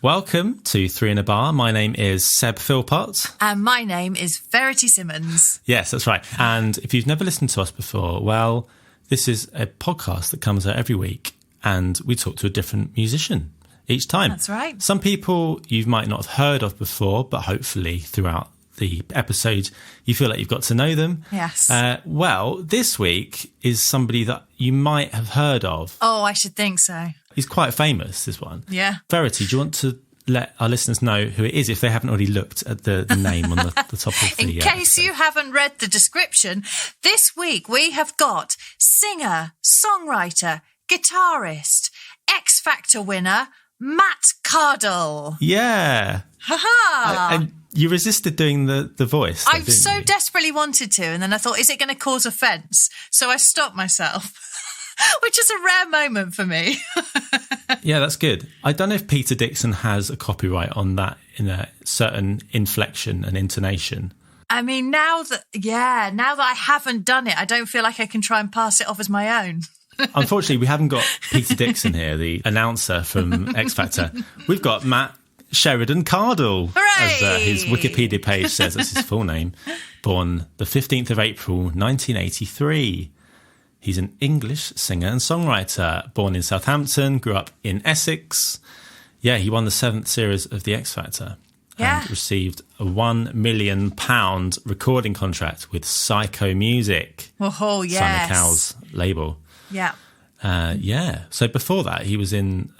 Welcome to Three in a Bar. My name is Seb Philpott. And my name is Verity Simmons. Yes, that's right. And if you've never listened to us before, well, this is a podcast that comes out every week and we talk to a different musician each time. That's right. Some people you might not have heard of before, but hopefully throughout the episode you feel like you've got to know them. Yes. Well, this week is somebody that you might have heard of. Oh, I should think so. He's quite famous, this one. Yeah. Verity, do you want to let our listeners know who it is if they haven't already looked at the name on the top of the In case you haven't read the description, this week we have got singer, songwriter, guitarist, X Factor winner, Matt Cardle. Yeah. Ha-ha! And you resisted doing the voice. I so desperately wanted to, and then I thought, is it going to cause offence? So I stopped myself, which is a rare moment for me. Yeah, that's good. I don't know if Peter Dixon has a copyright on that in a certain inflection and intonation. I mean, now that I haven't done it, I don't feel like I can try and pass it off as my own. Unfortunately, we haven't got Peter Dixon here, the announcer from X Factor. We've got Matt Sheridan Cardle, Hooray! as his Wikipedia page says. That's his full name. Born the 15th of April, 1983. He's an English singer and songwriter, born in Southampton, grew up in Essex. Yeah, he won the 7th series of the X Factor and received a £1 million recording contract with Syco Music. Oh, yes. Simon Cowell's label. Yeah. Yeah. So before that, he was in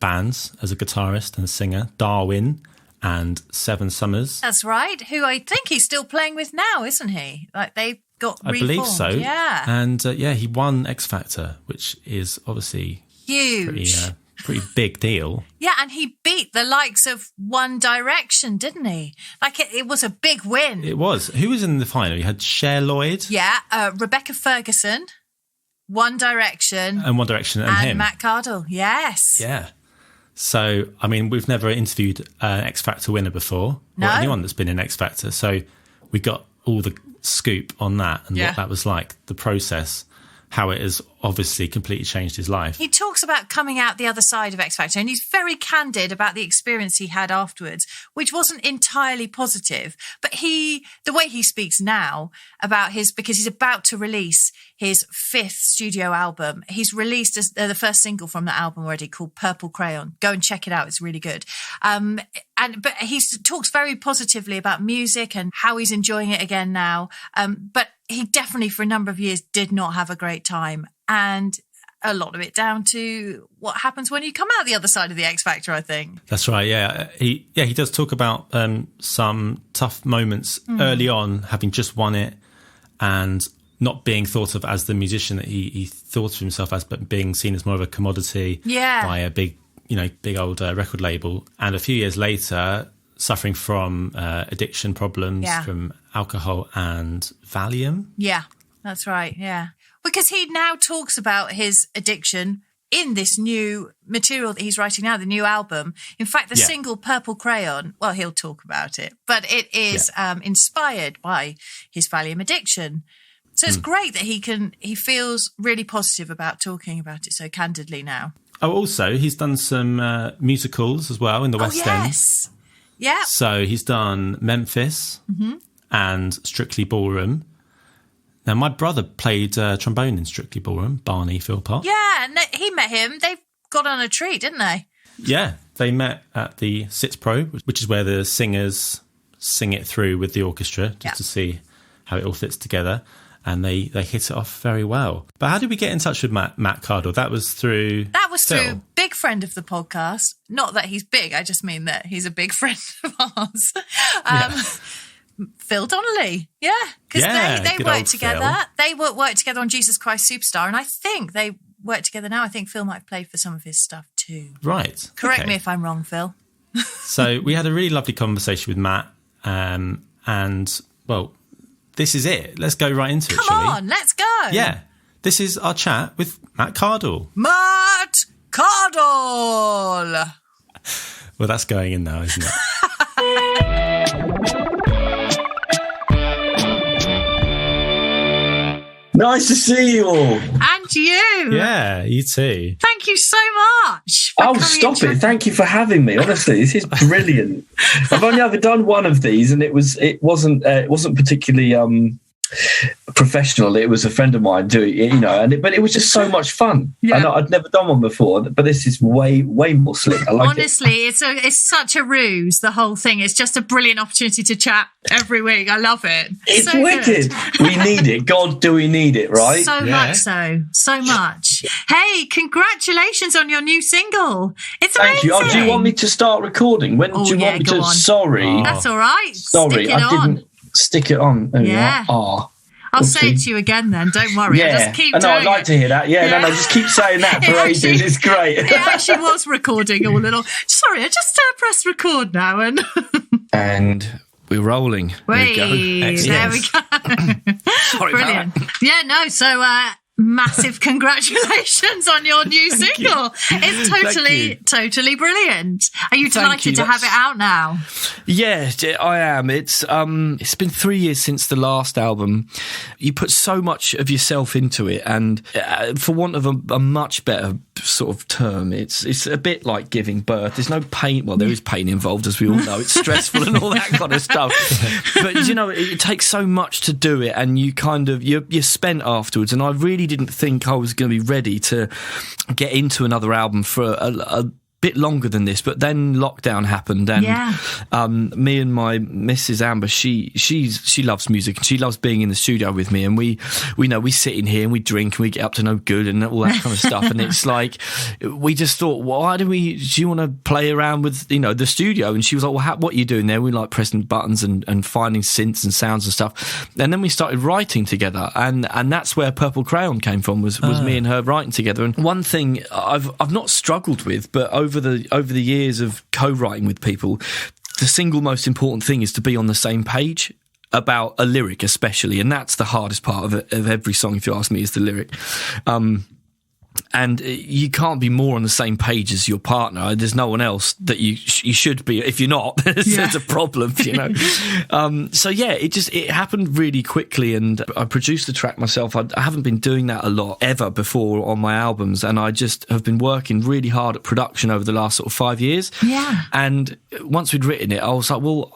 bands as a guitarist and singer, Darwin and Seven Summers. That's right, who I think he's still playing with now, isn't he? Like they got reformed. I believe so. Yeah. And he won X Factor, which is obviously huge. Pretty big deal. Yeah, and he beat the likes of One Direction, didn't he? Like it was a big win. It was. Who was in the final? You had Cher Lloyd. Yeah, Rebecca Ferguson, One Direction. And One Direction and him. Matt Cardle, yes. Yeah. So, I mean, we've never interviewed an X Factor winner before. No. Or anyone that's been in X Factor. So we got all the scoop on that and what that was like, the process, how it has obviously completely changed his life. He talks about coming out the other side of X Factor, and he's very candid about the experience he had afterwards, which wasn't entirely positive. But the way he speaks now about because he's about to release his 5th studio album. He's released the first single from the album already called Purple Crayon. Go and check it out. It's really good. But he talks very positively about music and how he's enjoying it again now. But he definitely for a number of years did not have a great time. And a lot of it down to what happens when you come out the other side of the X Factor, I think. That's right, yeah. He does talk about some tough moments early on, having just won it and not being thought of as the musician that he thought of himself as, but being seen as more of a commodity by a big old record label. And a few years later, suffering from addiction problems from alcohol and Valium. Yeah, that's right, yeah. Because he now talks about his addiction in this new material that he's writing now, the new album. In fact, the single Purple Crayon, well, he'll talk about it, but it is inspired by his Valium addiction. So it's great that he feels really positive about talking about it so candidly now. Oh, also, he's done some musicals as well in the West End. Yeah. So he's done Memphis and Strictly Ballroom. Now, my brother played trombone in Strictly Ballroom, Barney Philpott. Yeah, and he met him. They got on a treat, didn't they? Yeah, they met at the Sitz Pro, which is where the singers sing it through with the orchestra just to see how it all fits together. And they hit it off very well. But how did we get in touch with Matt Cardle? That was through through big friend of the podcast. Not that he's big, I just mean that he's a big friend of ours. Phil Donnelly, because they worked together. They worked together on Jesus Christ Superstar, and I think they work together now. I think Phil might have played for some of his stuff too. Right. Correct me if I'm wrong, Phil. So we had a really lovely conversation with Matt, and well, this is it. Let's go right into it, shall we? Come on, let's go. Yeah. This is our chat with Matt Cardle. Matt Cardle! Well, that's going in now, isn't it? Nice to see you all. And And you. Yeah, you too. Thank you so much. Stop it. Thank you for having me. Honestly, this is brilliant. I've only ever done one of these, and it wasn't particularly professional. It was a friend of mine doing it, but it was just so much fun. Yeah. And I'd never done one before, but this is way more slick. I like Honestly, it's such a ruse, the whole thing. It's just a brilliant opportunity to chat every week. I love it. It's so wicked. Good. We need it. God, do we need it, right? So much. Hey, congratulations on your new single. It's amazing. Thank you. Oh, do you want me to start recording? When do you want me to? Sorry. That's all right. Sorry, I didn't stick it on. Yeah. I'll say it to you again then, don't worry. Yeah. Just keep doing I'd like to hear that. Yeah, no, just keep saying that for ages. It's great. It actually was recording all in all. Sorry, I just pressed record now and we're rolling. Wait, there we go. Sorry, brilliant. Yeah, no, so massive congratulations on your new single. It's totally brilliant. Are you delighted to have it out now? Yeah, I am. It's been 3 years since the last album. You put so much of yourself into it, and for want of a much better sort of term, it's a bit like giving birth. There's no pain. Well, there is pain involved, as we all know. It's stressful and all that kind of stuff. But it takes so much to do it, and you kind of you're spent afterwards. And I really didn't think I was going to be ready to get into another album for a bit longer than this, but then lockdown happened, and me and my Mrs. Amber, she loves music and she loves being in the studio with me, and we sit in here and we drink and we get up to no good and all that kind of stuff, and it's like we just thought, do you want to play around with the studio? And she was like, well, what are you doing there? We like pressing buttons and finding synths and sounds and stuff, and then we started writing together, and that's where Purple Crayon came from, was me and her writing together. And one thing I've not struggled with, but over the years of co-writing with people, the single most important thing is to be on the same page about a lyric, especially, and that's the hardest part of every song, if you ask me, is the lyric. And you can't be more on the same page as your partner. There's no one else that you should be. If you're not, there's a problem, So it happened really quickly, and I produced the track myself. I haven't been doing that a lot ever before on my albums, and I just have been working really hard at production over the last sort of 5 years. Yeah. And once we'd written it, I was like, well,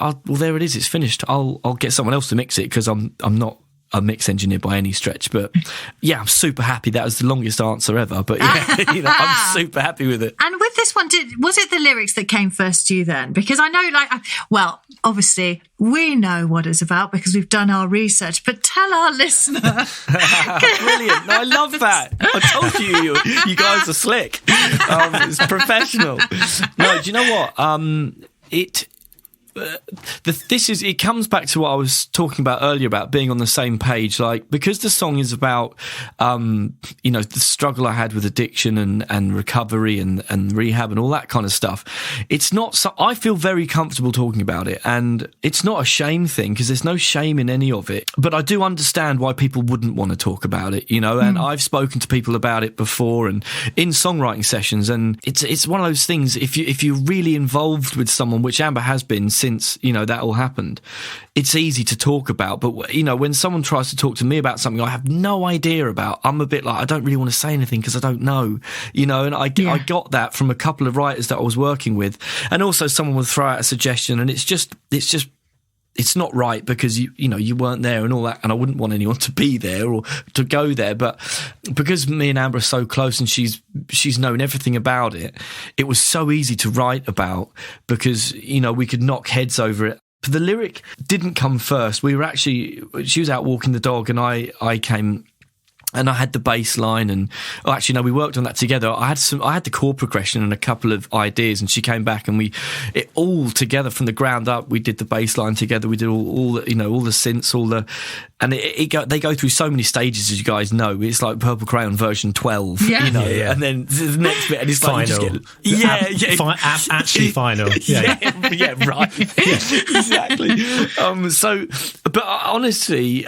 well, there it is. It's finished. I'll get someone else to mix it, because I'm not a mix engineer by any stretch, but yeah, I'm super happy. That was the longest answer ever, but I'm super happy with it. And with this one, was it the lyrics that came first to you then? Because I know, obviously we know what it's about because we've done our research, but tell our listener. Brilliant. No, I love that. I told you guys are slick. It's professional. No, do you know what? It comes back to what I was talking about earlier about being on the same page, like, because the song is about the struggle I had with addiction and recovery and rehab and all that kind of stuff. It's not so, I feel very comfortable talking about it, and it's not a shame thing, because there's no shame in any of it, but I do understand why people wouldn't want to talk about it, and I've spoken to people about it before and in songwriting sessions, and it's one of those things, if you're really involved with someone, which Amber has been since that all happened, it's easy to talk about. But when someone tries to talk to me about something I have no idea about, I'm a bit like, I don't really want to say anything because I don't know, and I got that from a couple of writers that I was working with, and also someone would throw out a suggestion, and it's not right because you weren't there and all that, and I wouldn't want anyone to be there or to go there. But because me and Amber are so close and she's known everything about it, it was so easy to write about, because we could knock heads over it. The lyric didn't come first. She was out walking the dog, and I came. And I had the bass line, and we worked on that together. I had the chord progression and a couple of ideas, and she came back, and it all together from the ground up. We did the bass line together. We did all the synths, and they go through so many stages, as you guys know. It's like Purple Crayon version 12, and then the next bit, and it's like final. Actually final. Right, exactly. But honestly,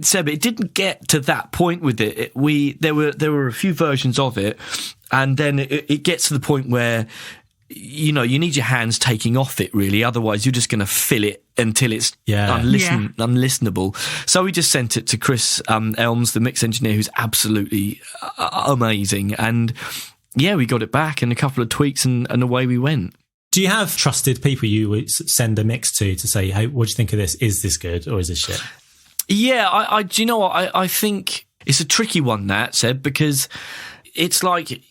Seb, it didn't get to that point with it. There were a few versions of it, and then it gets to the point where you need your hands taking off it, really. Otherwise, you're just going to fill it until it's unlistenable. So we just sent it to Chris Elms, the mix engineer, who's absolutely amazing. And yeah, we got it back and a couple of tweaks and away we went. Do you have trusted people you would send a mix to say, hey, what do you think of this? Is this good or is this shit? Yeah, I do you know what? I think it's a tricky one, that, Seb, because it's like,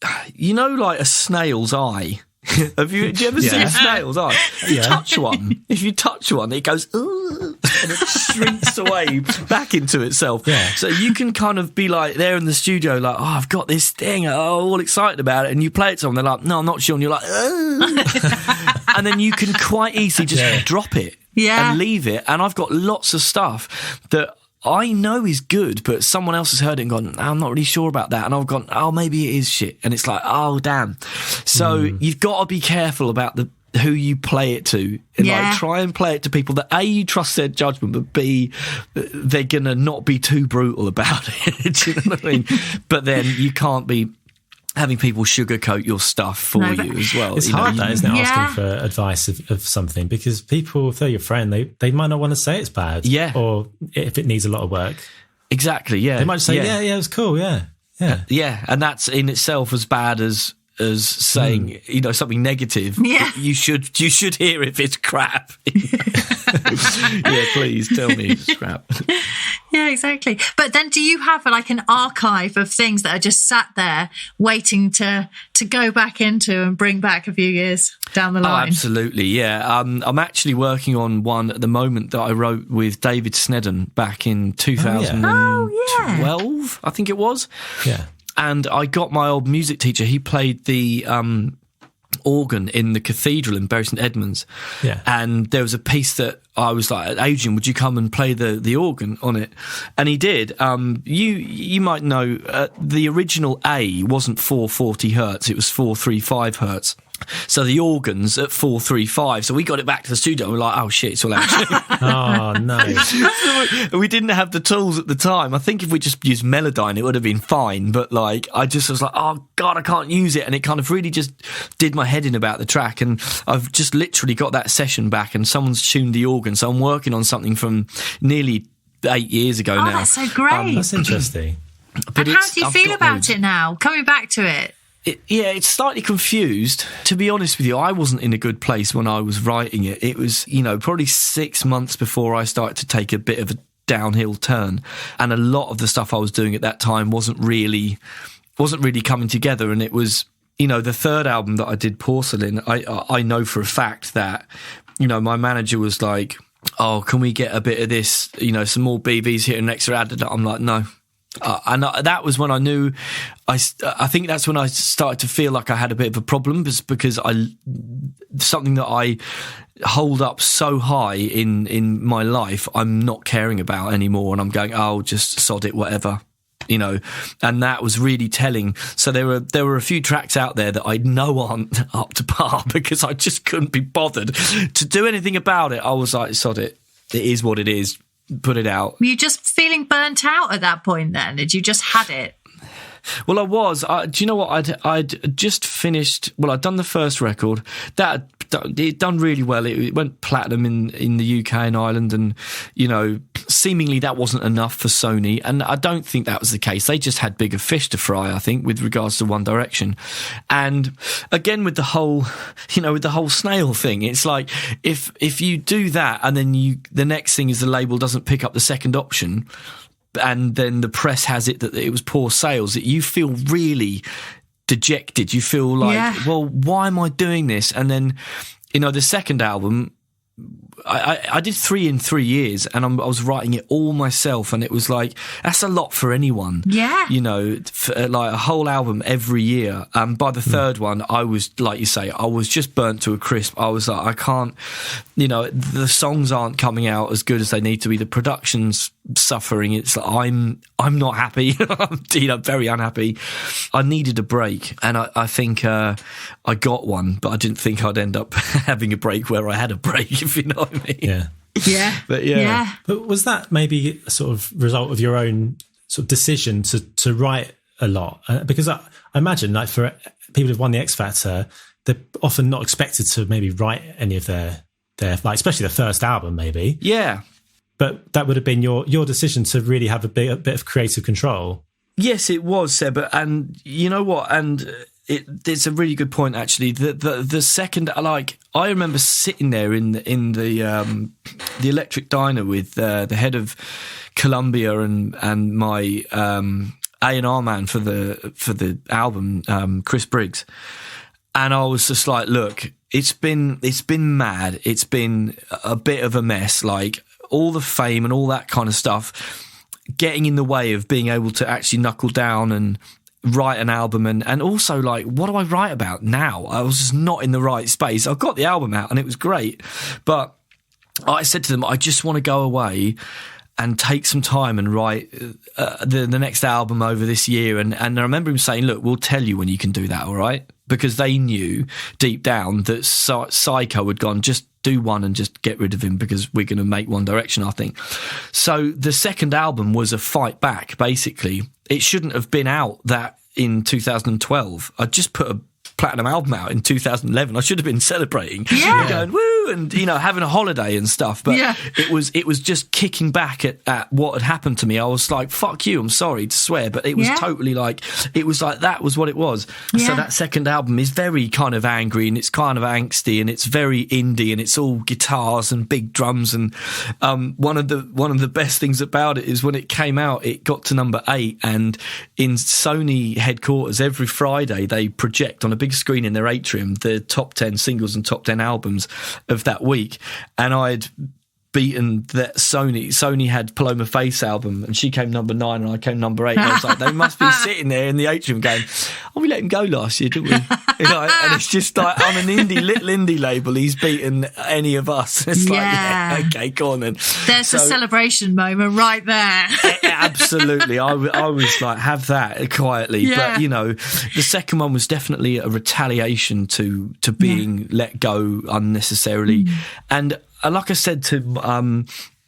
like a snail's eye. Do you ever see a snail's eye? If you touch one, it goes, ooh, and it shrinks away back into itself. Yeah. So you can kind of be like there in the studio, like, oh, I've got this thing, all excited about it, and you play it to them, they're like, no, I'm not sure, and you're like, and then you can quite easily just drop it and leave it. And I've got lots of stuff that I know is good, but someone else has heard it and gone, I'm not really sure about that. And I've gone, oh, maybe it is shit. And it's like, oh, damn. So you've got to be careful about who you play it to. And like, try and play it to people that A, you trust their judgment, but B, they're going to not be too brutal about it. Do you know what I mean? But then you can't be having people sugarcoat your stuff for you as well. It's hard, that, isn't it, asking for advice of something, because people, if they're your friend, they might not want to say it's bad. Yeah. Or if it needs a lot of work. Exactly, yeah. They might say, yeah, it was cool, yeah. Yeah, and that's in itself as bad as saying, something negative. Yeah. You should hear if it's crap. Yeah, please tell me it's crap. Yeah, exactly. But then do you have like an archive of things that are just sat there waiting to go back into and bring back a few years down the line? Oh, absolutely, yeah. I'm actually working on one at the moment that I wrote with David Snedden back in 2012, I think it was. Yeah. And I got my old music teacher. He played the organ in the cathedral in Bury St Edmunds. Yeah. And there was a piece that I was like, Adrian, would you come and play the organ on it? And he did. You might know the original A wasn't 440 hertz. It was 435 hertz. So the organ's at 435. So we got it back to the studio. We're like, oh shit, it's all out. Oh no. We didn't have the tools at the time. I think if we just used Melodyne, it would have been fine. But like, I just was like, oh God, I can't use it. And it kind of really just did my head in about the track. And I've just literally got that session back and someone's tuned the organ. So I'm working on something from nearly 8 years ago now. That's so great. That's interesting. But how do you feel about it now? Coming back to it. It's slightly confused. To be honest with you, I wasn't in a good place when I was writing it. It was, probably 6 months before I started to take a bit of a downhill turn. And a lot of the stuff I was doing at that time wasn't really coming together. And it was, the third album that I did, Porcelain, I know for a fact that, my manager was like, oh, can we get a bit of this, some more BVs here and extra added? I'm like, no. And that was when I knew. I think that's when I started to feel like I had a bit of a problem, because something that I hold up so high in my life, I'm not caring about anymore, and I'm going, oh, just sod it, whatever, And that was really telling. So there were a few tracks out there that I know aren't up to par because I just couldn't be bothered to do anything about it. I was like, sod it. It is what it is. Put it out. Were you just feeling burnt out at that point then? Did you just had it? Well, I was. Do you know what? I'd just finished. Well, I'd done the first record. It done really well. It went platinum in the UK and Ireland, and seemingly that wasn't enough for Sony. And I don't think that was the case. They just had bigger fish to fry, I think, with regards to One Direction. And again, with the whole snail thing, it's like if you do that, and then the next thing is the label doesn't pick up the second option, and then the press has it that it was poor sales, that you feel really dejected. You feel like, well, why am I doing this? And then, the second album, I did 3 in 3 years, and I was writing it all myself, and it was like, that's a lot for anyone. Yeah. Like a whole album every year. And by the third one, I was, like you say, I was just burnt to a crisp. I was like, I can't, the songs aren't coming out as good as they need to be. The production's suffering. It's like, I'm not happy. I'm very unhappy. I needed a break, and I think I got one, but I didn't think I'd end up having a break where I had a break, if you know what I mean. Yeah. Yeah. But yeah. But was that maybe a sort of result of your own sort of decision to write a lot? Because I imagine, like, for people who've won the X Factor, they're often not expected to maybe write any of their like, especially the first album, maybe. Yeah. But that would have been your decision to really have a bit of creative control. Yes, it was, Seb. And you know what? And it's a really good point, actually. The second, like, I remember sitting there in the Electric Diner with the head of Columbia and my A&R man for the album, Chris Briggs, and I was just like, look, it's been mad. It's been a bit of a mess. Like, all the fame and all that kind of stuff getting in the way of being able to actually knuckle down and write an album, and also, like, what do I write about now? I was just not in the right space. I got the album out and it was great, but I said to them, I just want to go away and take some time and write the next album over this year. And I remember him saying, look, we'll tell you when you can do that, all right? Because they knew deep down that Syco had gone, just do one and just get rid of him because we're going to make One Direction, I think. So the second album was a fight back, basically. It shouldn't have been out that in 2012. I just put a platinum album out in 2011. I should have been celebrating, going woo, and having a holiday and stuff. But it was just kicking back at what had happened to me. I was like, fuck you, I'm sorry to swear, but it was totally like, it was like, that was what it was. So that second album is very kind of angry, and it's kind of angsty, and it's very indie, and it's all guitars and big drums. And one of the best things about it is when it came out, it got to number 8, and in Sony headquarters every Friday they project on a big screen in their atrium the top 10 singles and top 10 albums of that week, and I'd beaten that Sony had Paloma Faith's album, and she came number 9 and I came number 8. And I was like, they must be sitting there in the atrium going, oh, we let him go last year, didn't we? And it's just like, I'm an little indie label, he's beaten any of us. It's like, okay, go on then. There's a celebration moment right there. Absolutely. I was like, have that quietly. But the second one was definitely a retaliation to being let go unnecessarily. And like I said to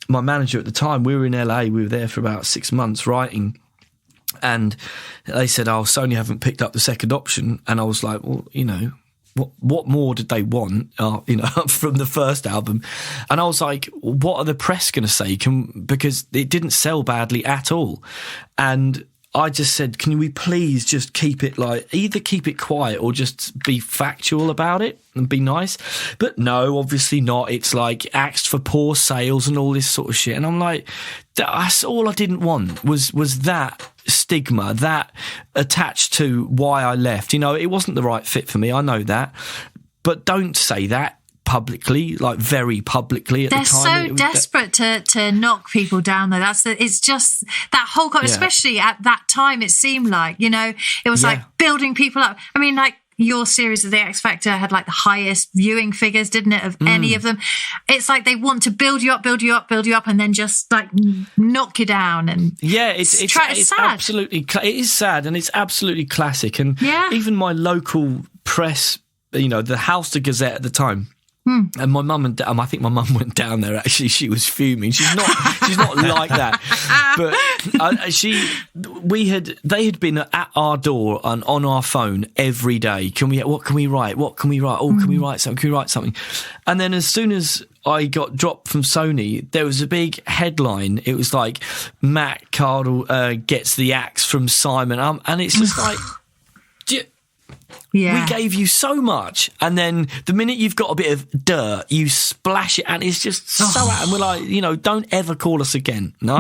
my manager at the time, we were in LA, we were there for about 6 months writing, and they said, oh, Sony haven't picked up the second option. And I was like, well, what more did they want, from the first album? And I was like, what are the press going to say? Because it didn't sell badly at all. And I just said, can we please just keep it, like, either keep it quiet or just be factual about it and be nice? But no, obviously not. It's like axed for poor sales and all this sort of shit. And I'm like, that's all I didn't want was that stigma, that attached to why I left. It wasn't the right fit for me. I know that. But don't say that publicly, like very publicly at the time. They're so desperate to knock people down, though. It's just that whole, especially at that time, it seemed like, it was like building people up. I mean, like, your series of the X Factor had like the highest viewing figures, didn't it, of any of them? It's like they want to build you up, and then just like knock you down. And it's sad. Absolutely, it is sad, and it's absolutely classic. And even my local press, the Halster Gazette at the time. And my mum and I think my mum went down there. Actually, she was fuming. She's not like that. But they had been at our door and on our phone every day. What can we write? What can we write? Oh, can we write something? Can we write something? And then as soon as I got dropped from Sony, there was a big headline. It was like, Matt Cardle gets the axe from Simon. And it's just like, we gave you so much, and then the minute you've got a bit of dirt, you splash it, and it's just so out. And we're like, don't ever call us again. No,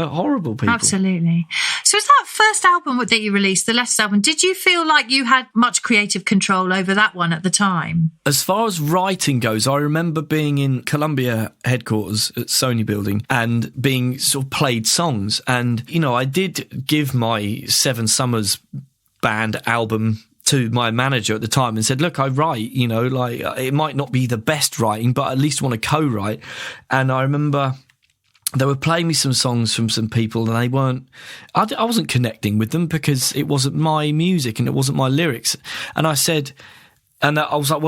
horrible people. Absolutely. So, was that first album that you released, the Letters album? Did you feel like you had much creative control over that one at the time? As far as writing goes, I remember being in Columbia headquarters at Sony Building and being sort of played songs, and I did give my Seven Summers band album to my manager at the time and said, look, I write, like, it might not be the best writing, but I at least want to co-write. And I remember they were playing me some songs from some people, and I wasn't connecting with them because it wasn't my music and it wasn't my lyrics. And I said, And I was like,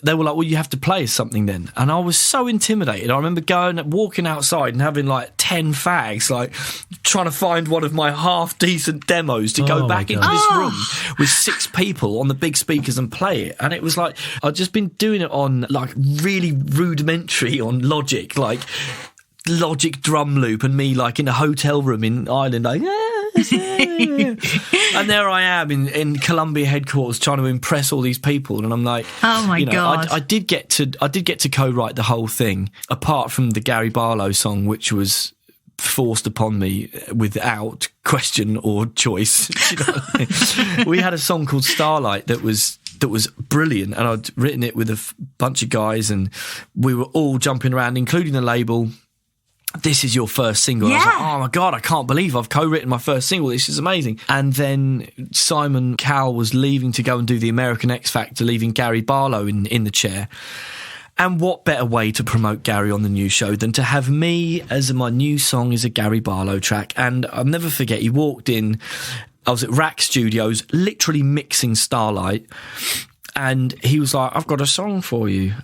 they were like, well, you have to play us something then. And I was so intimidated. I remember walking outside and having like 10 fags, like trying to find one of my half decent demos to go back into this room with 6 people on the big speakers and play it. And it was like, I'd just been doing it on like really rudimentary on Logic, like Logic drum loop, and me like in a hotel room in Ireland, like, and there I am in Columbia headquarters trying to impress all these people, and I'm like, oh my God. I did get to co-write the whole thing, apart from the Gary Barlow song, which was forced upon me without question or choice. We had a song called Starlight that was brilliant, and I'd written it with a bunch of guys, and we were all jumping around, including the label. This is your first single. Yeah. I was like, oh my God, I can't believe I've co-written my first single. This is amazing. And then Simon Cowell was leaving to go and do the American X Factor, leaving Gary Barlow in the chair. And what better way to promote Gary on the new show than to have me as my new song is a Gary Barlow track. And I'll never forget, he walked in, I was at Rack Studios, literally mixing Starlight. And he was like, I've got a song for you.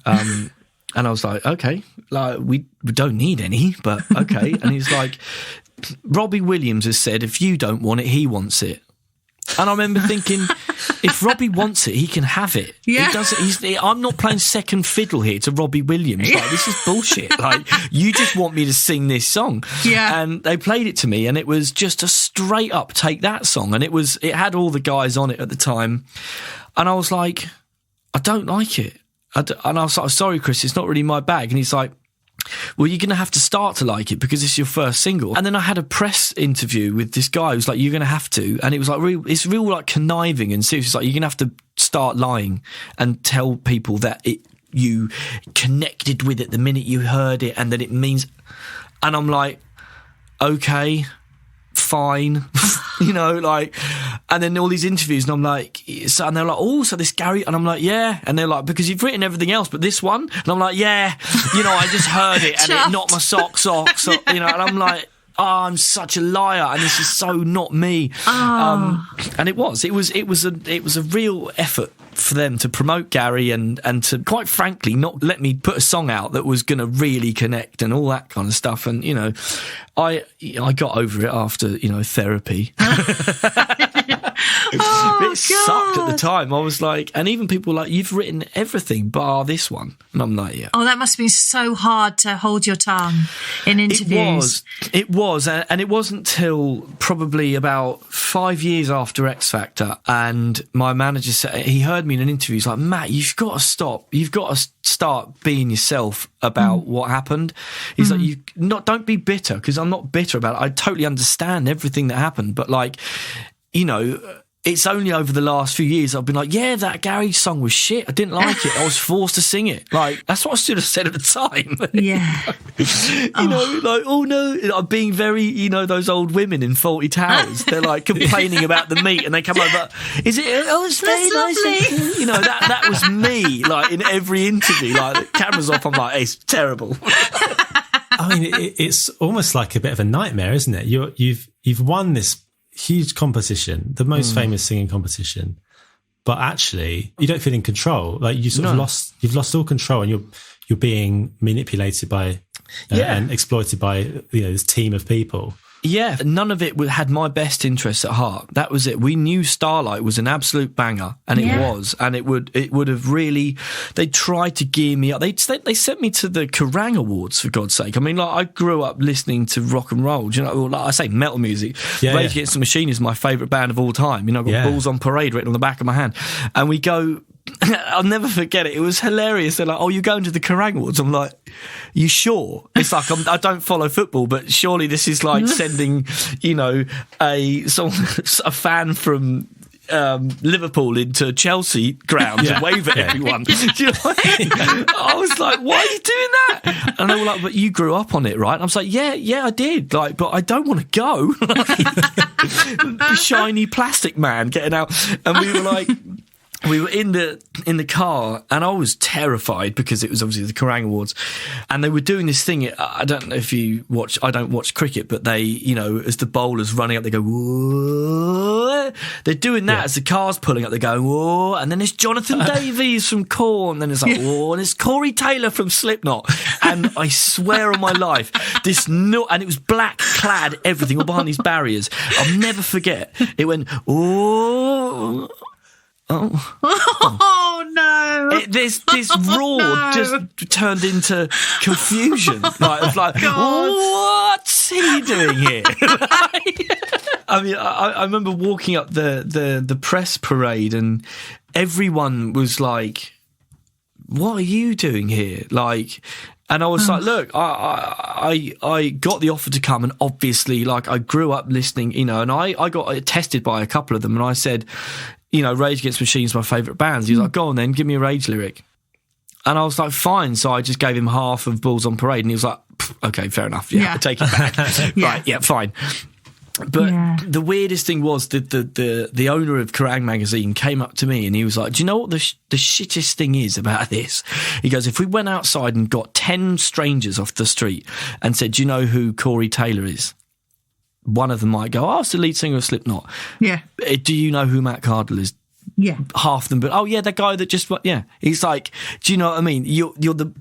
And I was like, okay, like we don't need any, but okay. And he's like, Robbie Williams has said, if you don't want it, he wants it. And I remember thinking, if Robbie wants it, he can have it. Yeah. He doesn't. I'm not playing second fiddle here to Robbie Williams. Like, this is bullshit. Like, you just want me to sing this song. Yeah. And they played it to me, and it was just a straight up take that song. And it had all the guys on it at the time. And I was like, I don't like it. And I was like, sorry, Chris, it's not really my bag. And he's like, well, you're going to have to start to like it because it's your first single. And then I had a press interview with this guy who's like, you're going to have to. And it was like, it's real like conniving and serious. It's like, you're going to have to start lying and tell people that you connected with it the minute you heard it and that it means. And I'm like, okay, fine. And then all these interviews, and I'm like, and they're like, oh, so this Gary, and I'm like, yeah, and they're like, because you've written everything else but this one, and I'm like, yeah, I just heard it and it knocked my socks off, so, and I'm like, oh, I'm such a liar, and this is so not me. And it was a real effort for them to promote Gary and to, quite frankly, not let me put a song out that was going to really connect and all that kind of stuff. And I got over it after therapy. It sucked at the time. I was like, and even people were like, you've written everything bar this one, and I'm like, yeah. Oh, that must have been so hard to hold your tongue in interviews. It was, and it wasn't till probably about 5 years after X Factor, and my manager said, he heard me in an interview, he's like, Matt, you've got to stop. You've got to start being yourself about what happened. He's like, don't be bitter, because I'm not bitter about it. I totally understand everything that happened, but it's only over the last few years I've been like, yeah, that Gary song was shit. I didn't like it. I was forced to sing it. Like, that's what I should have said at the time. Yeah. Oh no, I'm being very, those old women in Fawlty Towers. They're like complaining about the meat, and they come over, is it? Oh, it's very nice. That was me. Like in every interview, like the camera's off. I'm like, it's terrible. I mean, it's almost like a bit of a nightmare, isn't it? You've won this huge competition, the most famous singing competition, but actually you don't feel in control. Like you've lost all control, and you're being manipulated by and exploited by this team of people. Yeah, none of it had my best interests at heart. That was it. We knew Starlight was an absolute banger, and it was, and it would have really. They tried to gear me up. They sent me to the Kerrang Awards, for God's sake. I mean, like, I grew up listening to rock and roll. Do you know, like I say, metal music. Rage Against the Machine is my favourite band of all time. I've got Balls on Parade written on the back of my hand, and we go. I'll never forget it. It was hilarious. They're like, "Oh, you're going to the Kerrang Awards?" I'm like, "You sure?" It's like I don't follow football, but surely this is like sending, a fan from Liverpool into Chelsea grounds and wave at everyone. Do you know what I mean? I was like, "Why are you doing that?" And they were like, "But you grew up on it, right?" And I was like, "Yeah, I did." Like, but I don't want to go. Shiny plastic man getting out, and we were like. We were in the car, and I was terrified because it was obviously the Kerrang Awards, and they were doing this thing. I don't know if you watch. I don't watch cricket, but they, as the bowlers running up, they go, "Whoa," they're doing that as the car's pulling up. They're going, whoa, and then there's Jonathan Davies from Korn, then it's like, whoa, and it's Corey Taylor from Slipknot. And I swear on my life, and it was black clad, everything, all behind these barriers. I'll never forget. It went, oh. Oh no! This roar just turned into confusion. Like, what's he doing here? I mean, I remember walking up the press parade, and everyone was like, "What are you doing here?" Like. And I was like, look, I got the offer to come, and obviously, like, I grew up listening, you know, and I got tested by a couple of them, and I said, you know, Rage Against the Machine's my favourite band. He was like, go on then, give me a Rage lyric. And I was like, fine. So I just gave him half of Bulls on Parade, and he was like, okay, fair enough. Yeah, I'll take it back. Right, yeah, fine. But the weirdest thing was that the owner of Kerrang magazine came up to me and he was like, do you know what the shittest thing is about this? He goes, if we went outside and got 10 strangers off the street and said, do you know who Corey Taylor is? One of them might go, oh, it's the lead singer of Slipknot. Yeah. Do you know who Matt Cardle is? Yeah. Half of them, but, oh, yeah, that guy that just, yeah. He's like, do you know what I mean? You're the,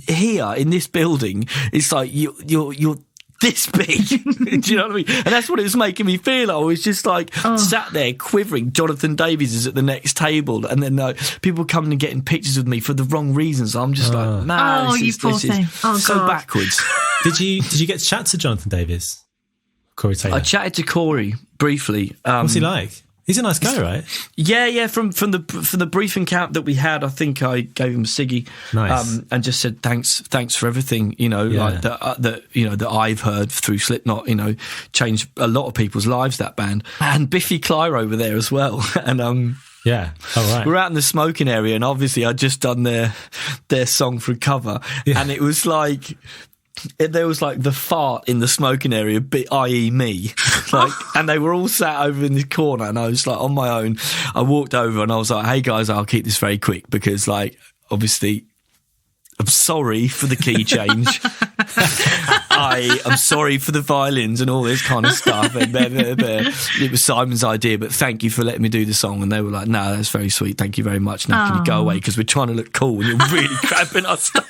here in this building, it's like, you're this big. Do you know what I mean? And that's what it was making me feel. I was just like sat there quivering. Jonathan Davies is at the next table, and then people coming and getting pictures with me for the wrong reasons. I'm just like, man, this is so backwards. Did you get to chat to Jonathan Davies? Corey Taylor? I chatted to Corey briefly. What's he like? He's a nice guy, right? Yeah. From the briefing camp that we had, I think I gave him a ciggy, nice, and just said thanks for everything. You know, like that I've heard through Slipknot. You know, changed a lot of people's lives. That band, and Biffy Clyro over there as well. And yeah, all right. We're out in the smoking area, and obviously I'd just done their song for cover, and it was like. There was like the fart in the smoking area, i.e. me, like, and they were all sat over in the corner, and I was like on my own. I walked over and I was like, "Hey guys, I'll keep this very quick because, like, obviously, I'm sorry for the key change. I am sorry for the violins and all this kind of stuff. And it was Simon's idea, but thank you for letting me do the song." And they were like, "No, that's very sweet. Thank you very much. Now can you go away because we're trying to look cool and you're really cramping our style."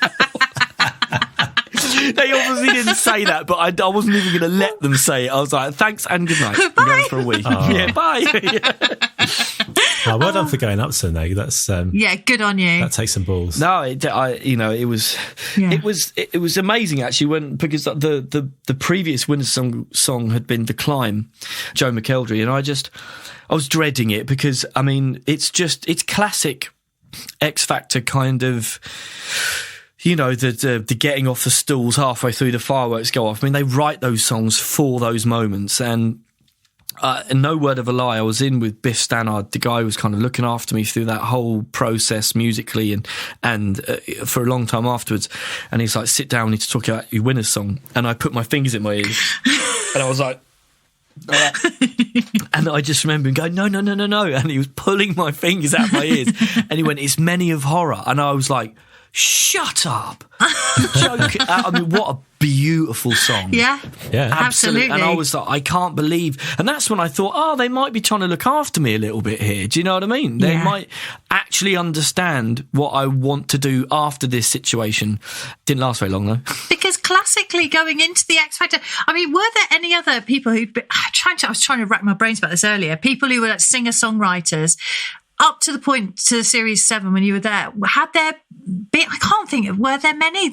They obviously didn't say that, but I wasn't even going to let them say it. I was like, thanks and good night. I'm going for a week. Oh. Yeah, bye. Well done for going up so though. That's good on you. That takes some balls. No, it was amazing actually because the previous winner's song had been The Climb, Joe McElderry, and I was dreading it because I mean it's classic X Factor kind of. You know, the getting off the stools halfway through the fireworks go off. I mean, they write those songs for those moments. And no word of a lie, I was in with Biff Stannard, the guy who was kind of looking after me through that whole process musically and for a long time afterwards. And he's like, sit down, we need to talk about your winner's song. And I put my fingers in my ears. And I was like... and I just remember him going, no. And he was pulling my fingers out my ears. And he went, it's Many of Horror. And I was like... Shut up. Joke. I mean, what a beautiful song. Yeah, absolutely. And I was like, I can't believe. And that's when I thought, they might be trying to look after me a little bit here. Do you know what I mean? They might actually understand what I want to do after this situation. Didn't last very long, though. Because classically, going into the X Factor, I mean, were there any other people who'd been... I was trying to rack my brains about this earlier. People who were like singer-songwriters... Up to the point to Series 7 when you were there, had there been, I can't think of, were there many?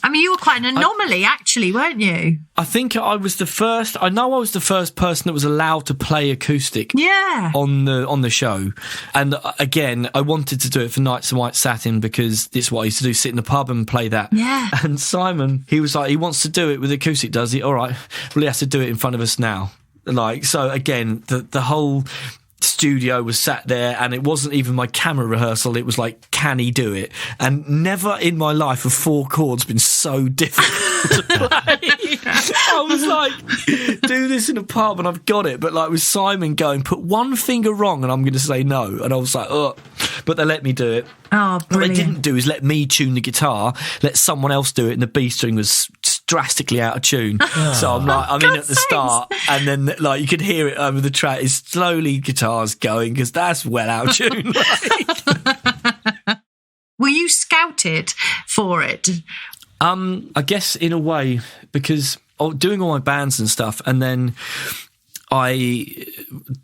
I mean, you were quite an anomaly, actually, weren't you? I think I was the first person that was allowed to play acoustic on the show. And again, I wanted to do it for Nights in White Satin because it's what I used to do, sit in the pub and play that. Yeah. And Simon, he was like, he wants to do it with acoustic, does he? All right, well, he has to do it in front of us now. Like, so again, the whole... studio was sat there and it wasn't even my camera rehearsal, it was like, can he do it? And never in my life have 4 chords been so difficult to play. I was like, do this in a pub and I've got it, but like with Simon going, put one finger wrong and I'm going to say no, and I was like, but they let me do it. Oh, brilliant. What they didn't do is let me tune the guitar, let someone else do it, and the B string was drastically out of tune. So I'm in at the start, and then like you could hear it over the track. It's slowly guitars going because that's well out of tune. Were you scouted for it? I guess in a way, because doing all my bands and stuff, and then I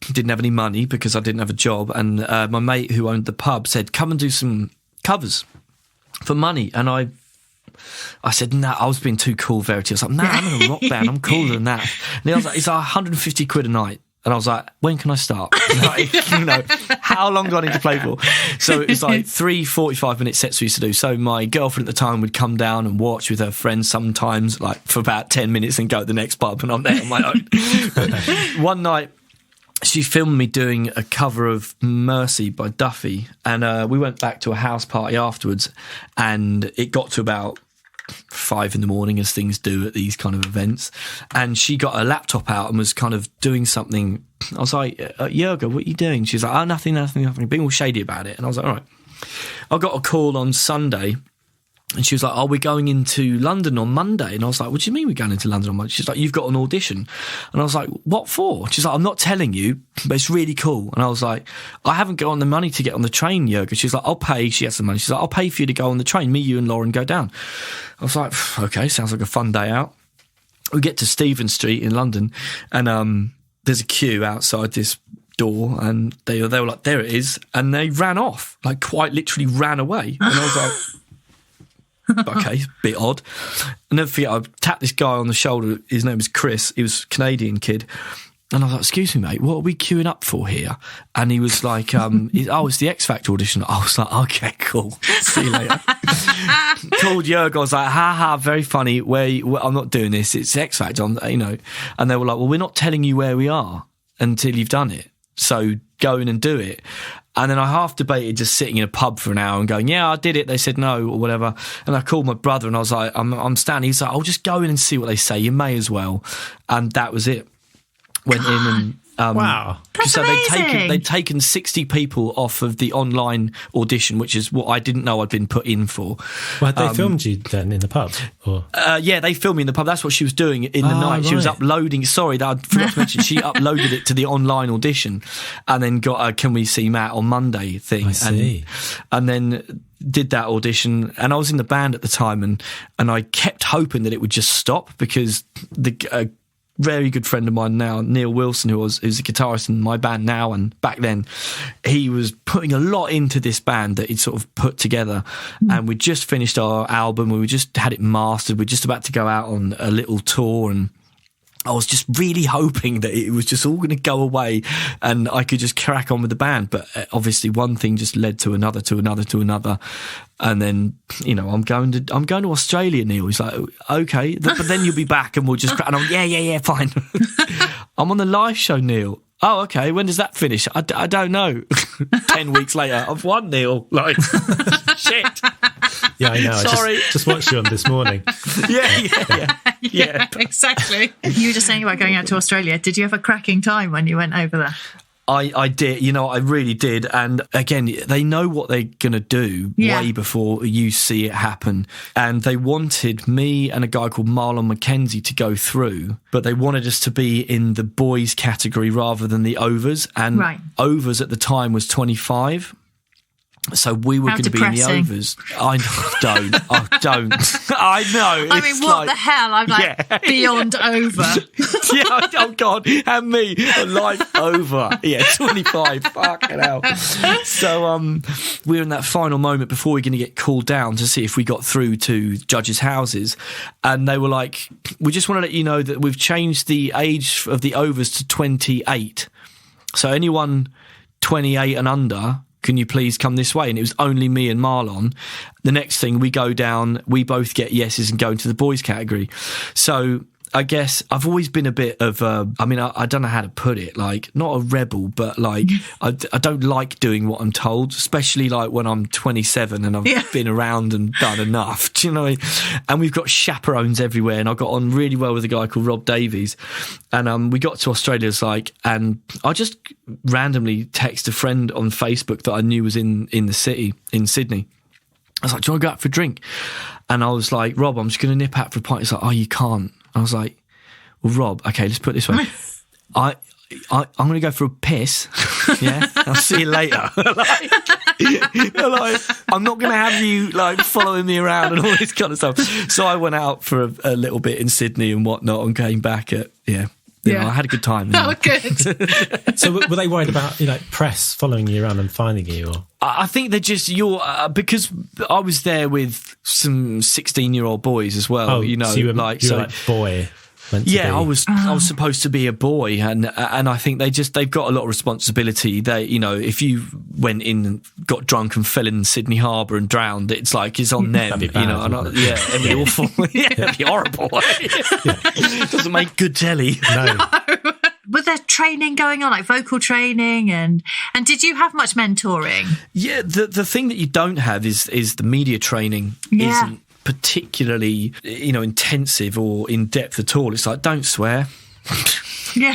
didn't have any money because I didn't have a job, and my mate who owned the pub said, come and do some covers for money. And I said, no, I was being too cool, Verity. I was like, no, I'm in a rock band, I'm cooler than that. And he was like, it's like 150 quid a night. And I was like, when can I start? Like, how long do I need to play for? So it was like 3 45-minute sets we used to do. So my girlfriend at the time would come down and watch with her friends sometimes, like for about 10 minutes, and go to the next pub, and I'm there on my own. One night, she filmed me doing a cover of Mercy by Duffy, and we went back to a house party afterwards, and it got to about 5 a.m, as things do at these kind of events, and she got her laptop out and was kind of doing something. I was like, Jurga, what are you doing? She's like, oh, nothing, being all shady about it. And I was like, all right. I got a call on Sunday, and she was like, oh, we're going into London on Monday. And I was like, what do you mean we're going into London on Monday? She's like, you've got an audition. And I was like, what for? She's like, I'm not telling you, but it's really cool. And I was like, I haven't got the money to get on the train, Jurga. She's like, I'll pay. She has the money. She's like, I'll pay for you to go on the train. Me, you and Lauren go down. I was like, okay, sounds like a fun day out. We get to Stephen Street in London, and there's a queue outside this door, and they were like, there it is. And they ran off, like quite literally ran away. And I was like, okay, bit odd. I'll never forget, I tapped this guy on the shoulder. His name was Chris. He was a Canadian kid. And I was like, excuse me, mate, what are we queuing up for here? And he was like, it's the X Fac audition. I was like, okay, cool. See you later. Called Jurg. I was like, very funny. I'm not doing this. It's X Fac, and they were like, well, we're not telling you where we are until you've done it. So go in and do it. And then I half debated just sitting in a pub for an hour and going, yeah, I did it. They said no or whatever. And I called my brother and I was like, I'm standing. He's like, I'll just go in and see what they say. You may as well. And that was it. Went in and wow, that's so amazing. they'd taken 60 people off of the online audition, which is what I didn't know I'd been put in for. Well, had they filmed you then in the pub? Or? Yeah, they filmed me in the pub. That's what she was doing in the night. She was uploading. Sorry, I forgot to mention. She uploaded it to the online audition, and then got a "Can we see Matt on Monday" thing. I see. And then did that audition, and I was in the band at the time, and I kept hoping that it would just stop, because the very good friend of mine now, Neil Wilson, who's a guitarist in my band now and back then, he was putting a lot into this band that he'd sort of put together. And we just finished our album, we just had it mastered, we're just about to go out on a little tour, and I was just really hoping that it was just all going to go away and I could just crack on with the band. But obviously one thing just led to another, to another, to another. And then, I'm going to Australia, Neil. He's like, okay, but then you'll be back and we'll just crack. And I'm, yeah, fine. I'm on the live show, Neil. Oh, okay. When does that finish? I don't know. 10 weeks later, I've won, Neil. Like, shit. Yeah, I know. Sorry. I just watched you on This Morning. Yeah, exactly. You were just saying about going out to Australia. Did you have a cracking time when you went over there? I did, I really did. And again, they know what they're going to do way before you see it happen. And they wanted me and a guy called Marlon McKenzie to go through, but they wanted us to be in the boys category rather than the overs. And overs at the time was 25. So we were going to be in the overs. I don't. I know. I mean, what the hell? I'm like, beyond over. Yeah, oh God, and me, like over. Yeah, 25. Fucking hell. So we were in that final moment before we were going to get called down to see if we got through to judges' houses. And they were like, we just want to let you know that we've changed the age of the overs to 28. So anyone 28 and under, can you please come this way? And it was only me and Marlon. The next thing, we go down, we both get yeses and go into the boys category. So I guess I've always been a bit of I don't know how to put it, like, not a rebel, but like I don't like doing what I'm told, especially like when I'm 27 and I've been around and done enough. Do you know what I mean? And we've got chaperones everywhere, and I got on really well with a guy called Rob Davies, and we got to Australia, and I just randomly text a friend on Facebook that I knew was in the city in Sydney. I was like, do you want to go out for a drink? And I was like, Rob, I'm just going to nip out for a pint. He's like, oh, you can't. I was like, well, Rob, okay, let's put it this way. I'm going to go for a piss. Yeah, I'll see you later. like, I'm not going to have you like following me around and all this kind of stuff. So I went out for a little bit in Sydney and whatnot, and came back at I had a good time. Oh, good. So were they worried about press following you around and finding you? Or? I think they're just because I was there with some 16-year-old boys as well. Oh, so you were like boy. Yeah, I was supposed to be a boy, and I think they've got a lot of responsibility. They, if you went in and got drunk and fell in Sydney Harbour and drowned, it's like it's on them. That'd be bad, it'd be awful. It'd be horrible. It doesn't make good telly. No. Was there training going on, like vocal training, and did you have much mentoring? Yeah, the thing that you don't have is the media training. Isn't particularly intensive or in depth at all. It's like, don't swear. Yeah.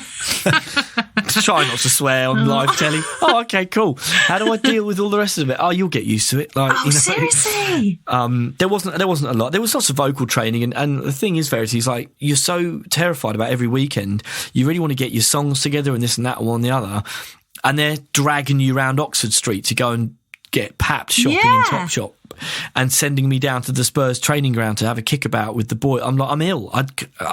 Try not to swear on live telly. Oh, okay, cool. How do I deal with all the rest of it? Oh, you'll get used to it. Like, seriously? There wasn't a lot. There was lots of vocal training, and the thing is, Verity, is like, you're so terrified about every weekend. You really want to get your songs together and this and that and one and the other, and they're dragging you around Oxford Street to go and get papped shopping in Topshop and sending me down to the Spurs training ground to have a kickabout with the boy. I'm like, I'm ill. I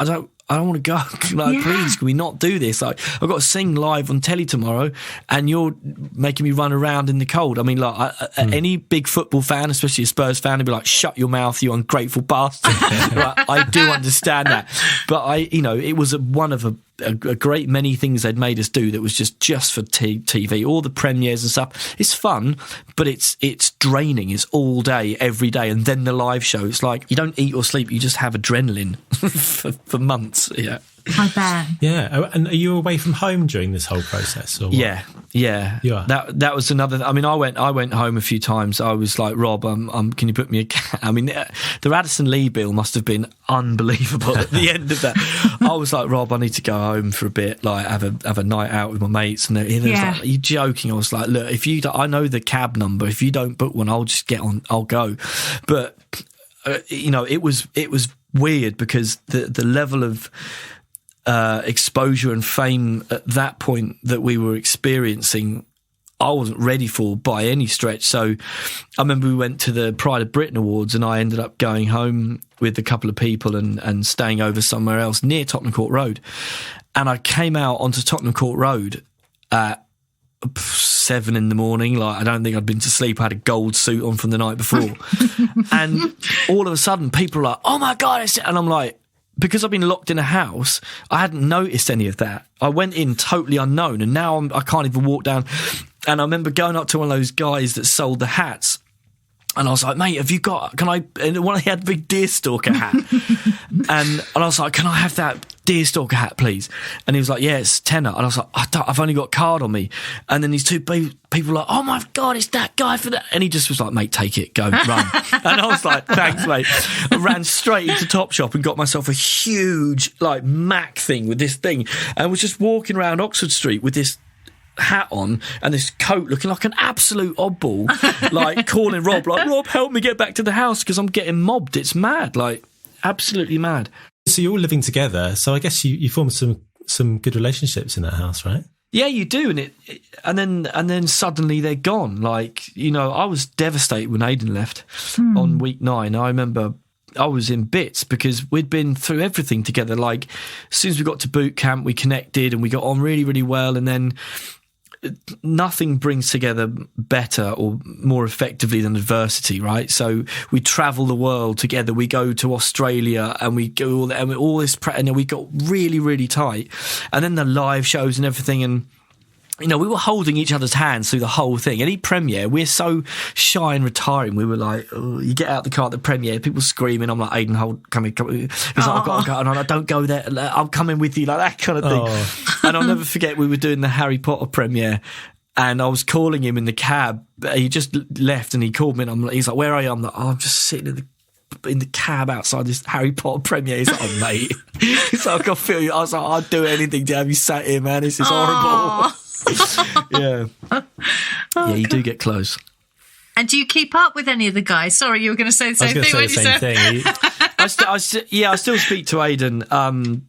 don't want to go. Like, please, can we not do this? Like, I've got to sing live on telly tomorrow, and you're making me run around in the cold. I mean, like, any big football fan, especially a Spurs fan, would be like, shut your mouth, you ungrateful bastard. Like, I do understand that. But it was one of a great many things they'd made us do that was just for TV. All the premieres and stuff. It's fun, but it's draining. It's all day, every day. And then the live show, it's like you don't eat or sleep. You just have adrenaline for months. Yeah. I bet. Yeah. And are you away from home during this whole process? Or what? Yeah. You are. That was another. I mean, I went home a few times. I was like, Rob, can you put me I mean, the Radisson Lee bill must have been unbelievable at the end of that. I was like, Rob, I need to go home for a bit, like have a night out with my mates. And he was like, are you joking? I was like, look, I know the cab number. If you don't book one, I'll just get on. I'll go. But it was weird because the level of exposure and fame at that point that we were experiencing, I wasn't ready for by any stretch. So I remember we went to the Pride of Britain Awards, and I ended up going home with a couple of people and staying over somewhere else near Tottenham Court Road. And I came out onto Tottenham Court Road at 7 a.m. Like, I don't think I'd been to sleep. I had a gold suit on from the night before. And all of a sudden people are like, oh my God. And I'm like, because I've been locked in a house, I hadn't noticed any of that. I went in totally unknown, and now I can't even walk down. And I remember going up to one of those guys that sold the hats, and I was like, mate, have you got, can I, and one of them had a big deerstalker hat. and I was like, can I have that deerstalker hat, please? And he was like, yeah, it's tenner. And I was like, I've only got a card on me. And then these two people were like, oh my God, it's that guy for that. And he just was like, mate, take it, go, run. And I was like, thanks, mate. I ran straight into Topshop and got myself a huge, like, Mac thing with this thing, and was just walking around Oxford Street with this hat on and this coat looking like an absolute oddball, like calling Rob, like, Rob, help me get back to the house because I'm getting mobbed. It's mad, like absolutely mad. So you're all living together, so I guess you formed some good relationships in that house, right? Yeah, you do, and then suddenly they're gone. Like, I was devastated when Aidan left on week 9. I remember I was in bits because we'd been through everything together. Like, as soon as we got to boot camp, we connected and we got on really, really well, and then nothing brings together better or more effectively than adversity, right? So we travel the world together. We go to Australia and we go all this, and then we got really, really tight. And then the live shows and everything, and we were holding each other's hands through the whole thing. Any premiere, we're so shy and retiring. We were like, oh, you get out the car at the premiere, people screaming. I'm like, Aidan, come in. He's like, I've got to go. And I'm like, don't go there. I'm coming with you, like that kind of thing. Oh. And I'll never forget, we were doing the Harry Potter premiere, and I was calling him in the cab. He just left, and he called me, and he's like, where are you? I'm like, I'm just sitting in the cab outside this Harry Potter premiere. He's like, oh, mate. He's like, I can feel you. I was like, I'd do anything to have you sat here, man. This is horrible. Yeah, you do get close. And do you keep up with any of the guys? Sorry, you were going to say the same thing when you said. I still speak to Aidan, and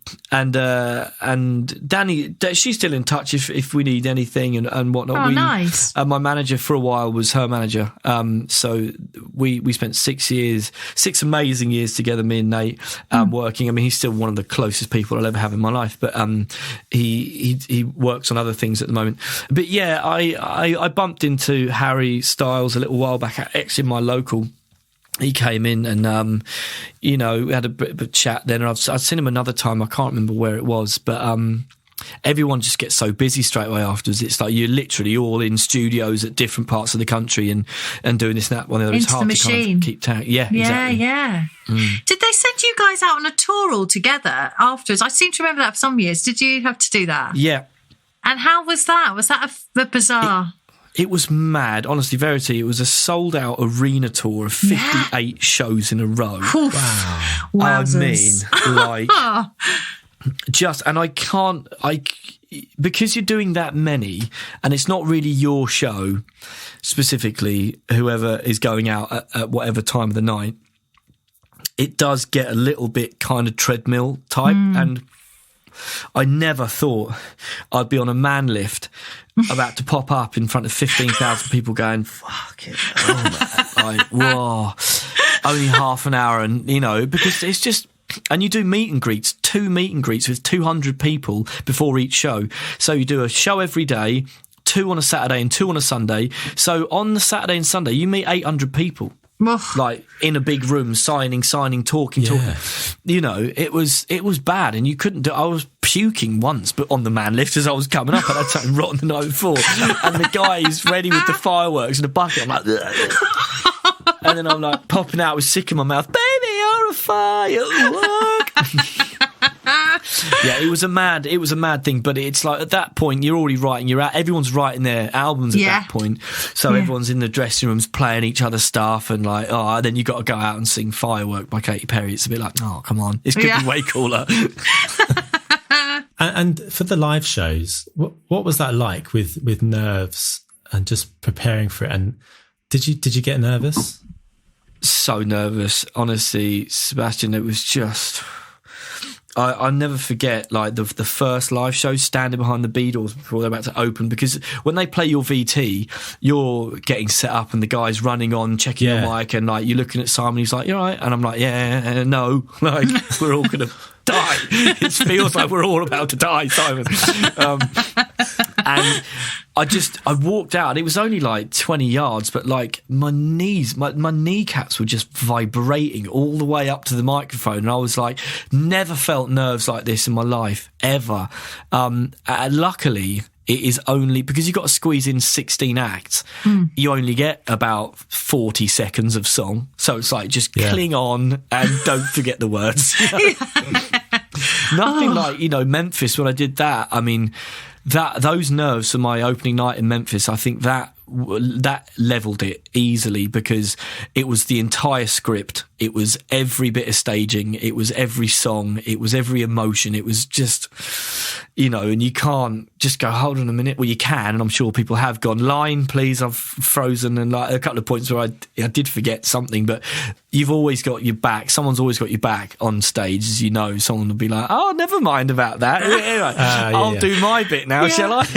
Danny. She's still in touch if we need anything and whatnot. Oh, nice. My manager for a while was her manager. So we spent 6 amazing years together, me and Nate, working. I mean, he's still one of the closest people I'll ever have in my life, but he works on other things at the moment. But yeah, I bumped into Harry Styles a little while back at X in my local. He came in and, we had a bit of a chat then. And I'd seen him another time. I can't remember where it was, but everyone just gets so busy straight away afterwards. It's like you're literally all in studios at different parts of the country and doing this and that. One of those hard to kind of keep tag. Yeah, exactly. Yeah. Did they send you guys out on a tour all together afterwards? I seem to remember that for some years. Did you have to do that? Yeah. And how was that? Was that a bizarre... It was mad. Honestly, Verity, it was a sold-out arena tour of 58 shows in a row. Wow. Wowzers. I mean, because you're doing that many, and it's not really your show, specifically, whoever is going out at whatever time of the night, it does get a little bit kind of treadmill type, and I never thought I'd be on a man lift about to pop up in front of 15,000 people going, fuck it. Oh, man. Like, whoa. Only half an hour and, because it's just... And you do meet and greets, 2 meet and greets with 200 people before each show. So you do a show every day, 2 on a Saturday and 2 on a Sunday. So on the Saturday and Sunday, you meet 800 people. Like in a big room, signing, talking. It was bad, and you couldn't do. I was puking once, but on the man lift as I was coming up, and I'd something rotten the night before, and the guy's ready with the fireworks and a bucket. I'm like, ugh. And then I'm like popping out with sick in my mouth. Baby, you're a firework. Yeah, it was a mad thing, but it's like at that point you're already writing, everyone's writing their albums at that point, so everyone's in the dressing rooms playing each other's stuff, and like, then you got to go out and sing Firework by Katy Perry. It's a bit like, oh, come on, this could be way cooler. and for the live shows, what was that like with nerves and just preparing for it? And did you get nervous? So nervous, honestly, Sebastian. It was just... I'll never forget, like, the first live show, standing behind the B doors before they're about to open, because when they play your VT, you're getting set up and the guy's running on, checking your mic, and, like, you're looking at Simon, he's like, you all right? And I'm like, yeah, no, like, we're all going to die. It feels like we're all about to die, Simon. And I walked out. It was only like 20 yards, but like my knees, my kneecaps were just vibrating all the way up to the microphone. And I was like, never felt nerves like this in my life, ever. Luckily, it is only because you've got to squeeze in 16 acts. You only get about 40 seconds of song. So it's like, just cling on and don't forget the words. Nothing like, Memphis, when I did that. I mean, those nerves for my opening night in Memphis, I think that leveled it easily, because it was the entire script. It was every bit of staging. It was every song. It was every emotion. It was just, and you can't just go, hold on a minute. Well, you can, and I'm sure people have gone, line, please, I've frozen, and like a couple of points where I did forget something, but you've always got your back. Someone's always got your back on stage, as you know. Someone will be like, oh, never mind about that. I'll do my bit now, shall I?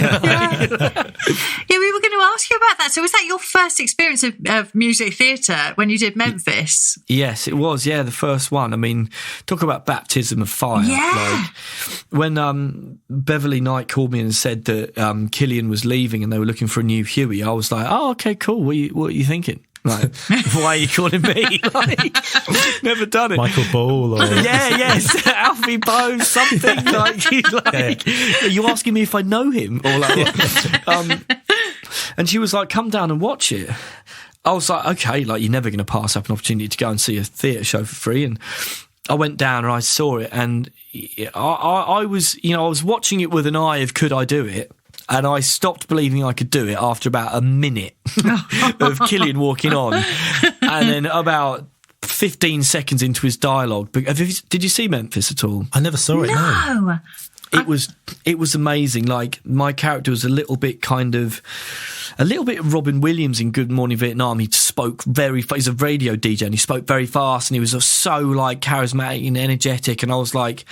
Yeah, we were going to ask you about that. So was that your first experience of music theatre when you did Memphis? Yes, it was. Yeah, the first one. I mean, talk about baptism of fire. Yeah. Like, when Beverly Knight called me and said that Killian was leaving and they were looking for a new Huey, I was like, oh, okay, cool. What are you thinking? Like, why are you calling me? Like, never done it. Michael Ball or... yes, Alfie Bose, something like are you asking me if I know him? Or like, and she was like, come down and watch it. I was like, okay, like, you're never going to pass up an opportunity to go and see a theatre show for free. And I went down and I saw it, and I was, I was watching it with an eye of, could I do it? And I stopped believing I could do it after about a minute of Killian walking on. And then about 15 seconds into his dialogue. Did you see Memphis at all? I never saw it, no. It was amazing. Like, my character was a little bit Robin Williams in Good Morning Vietnam. He spoke he's a radio DJ, and he spoke very fast, and he was so like charismatic and energetic. And I was like,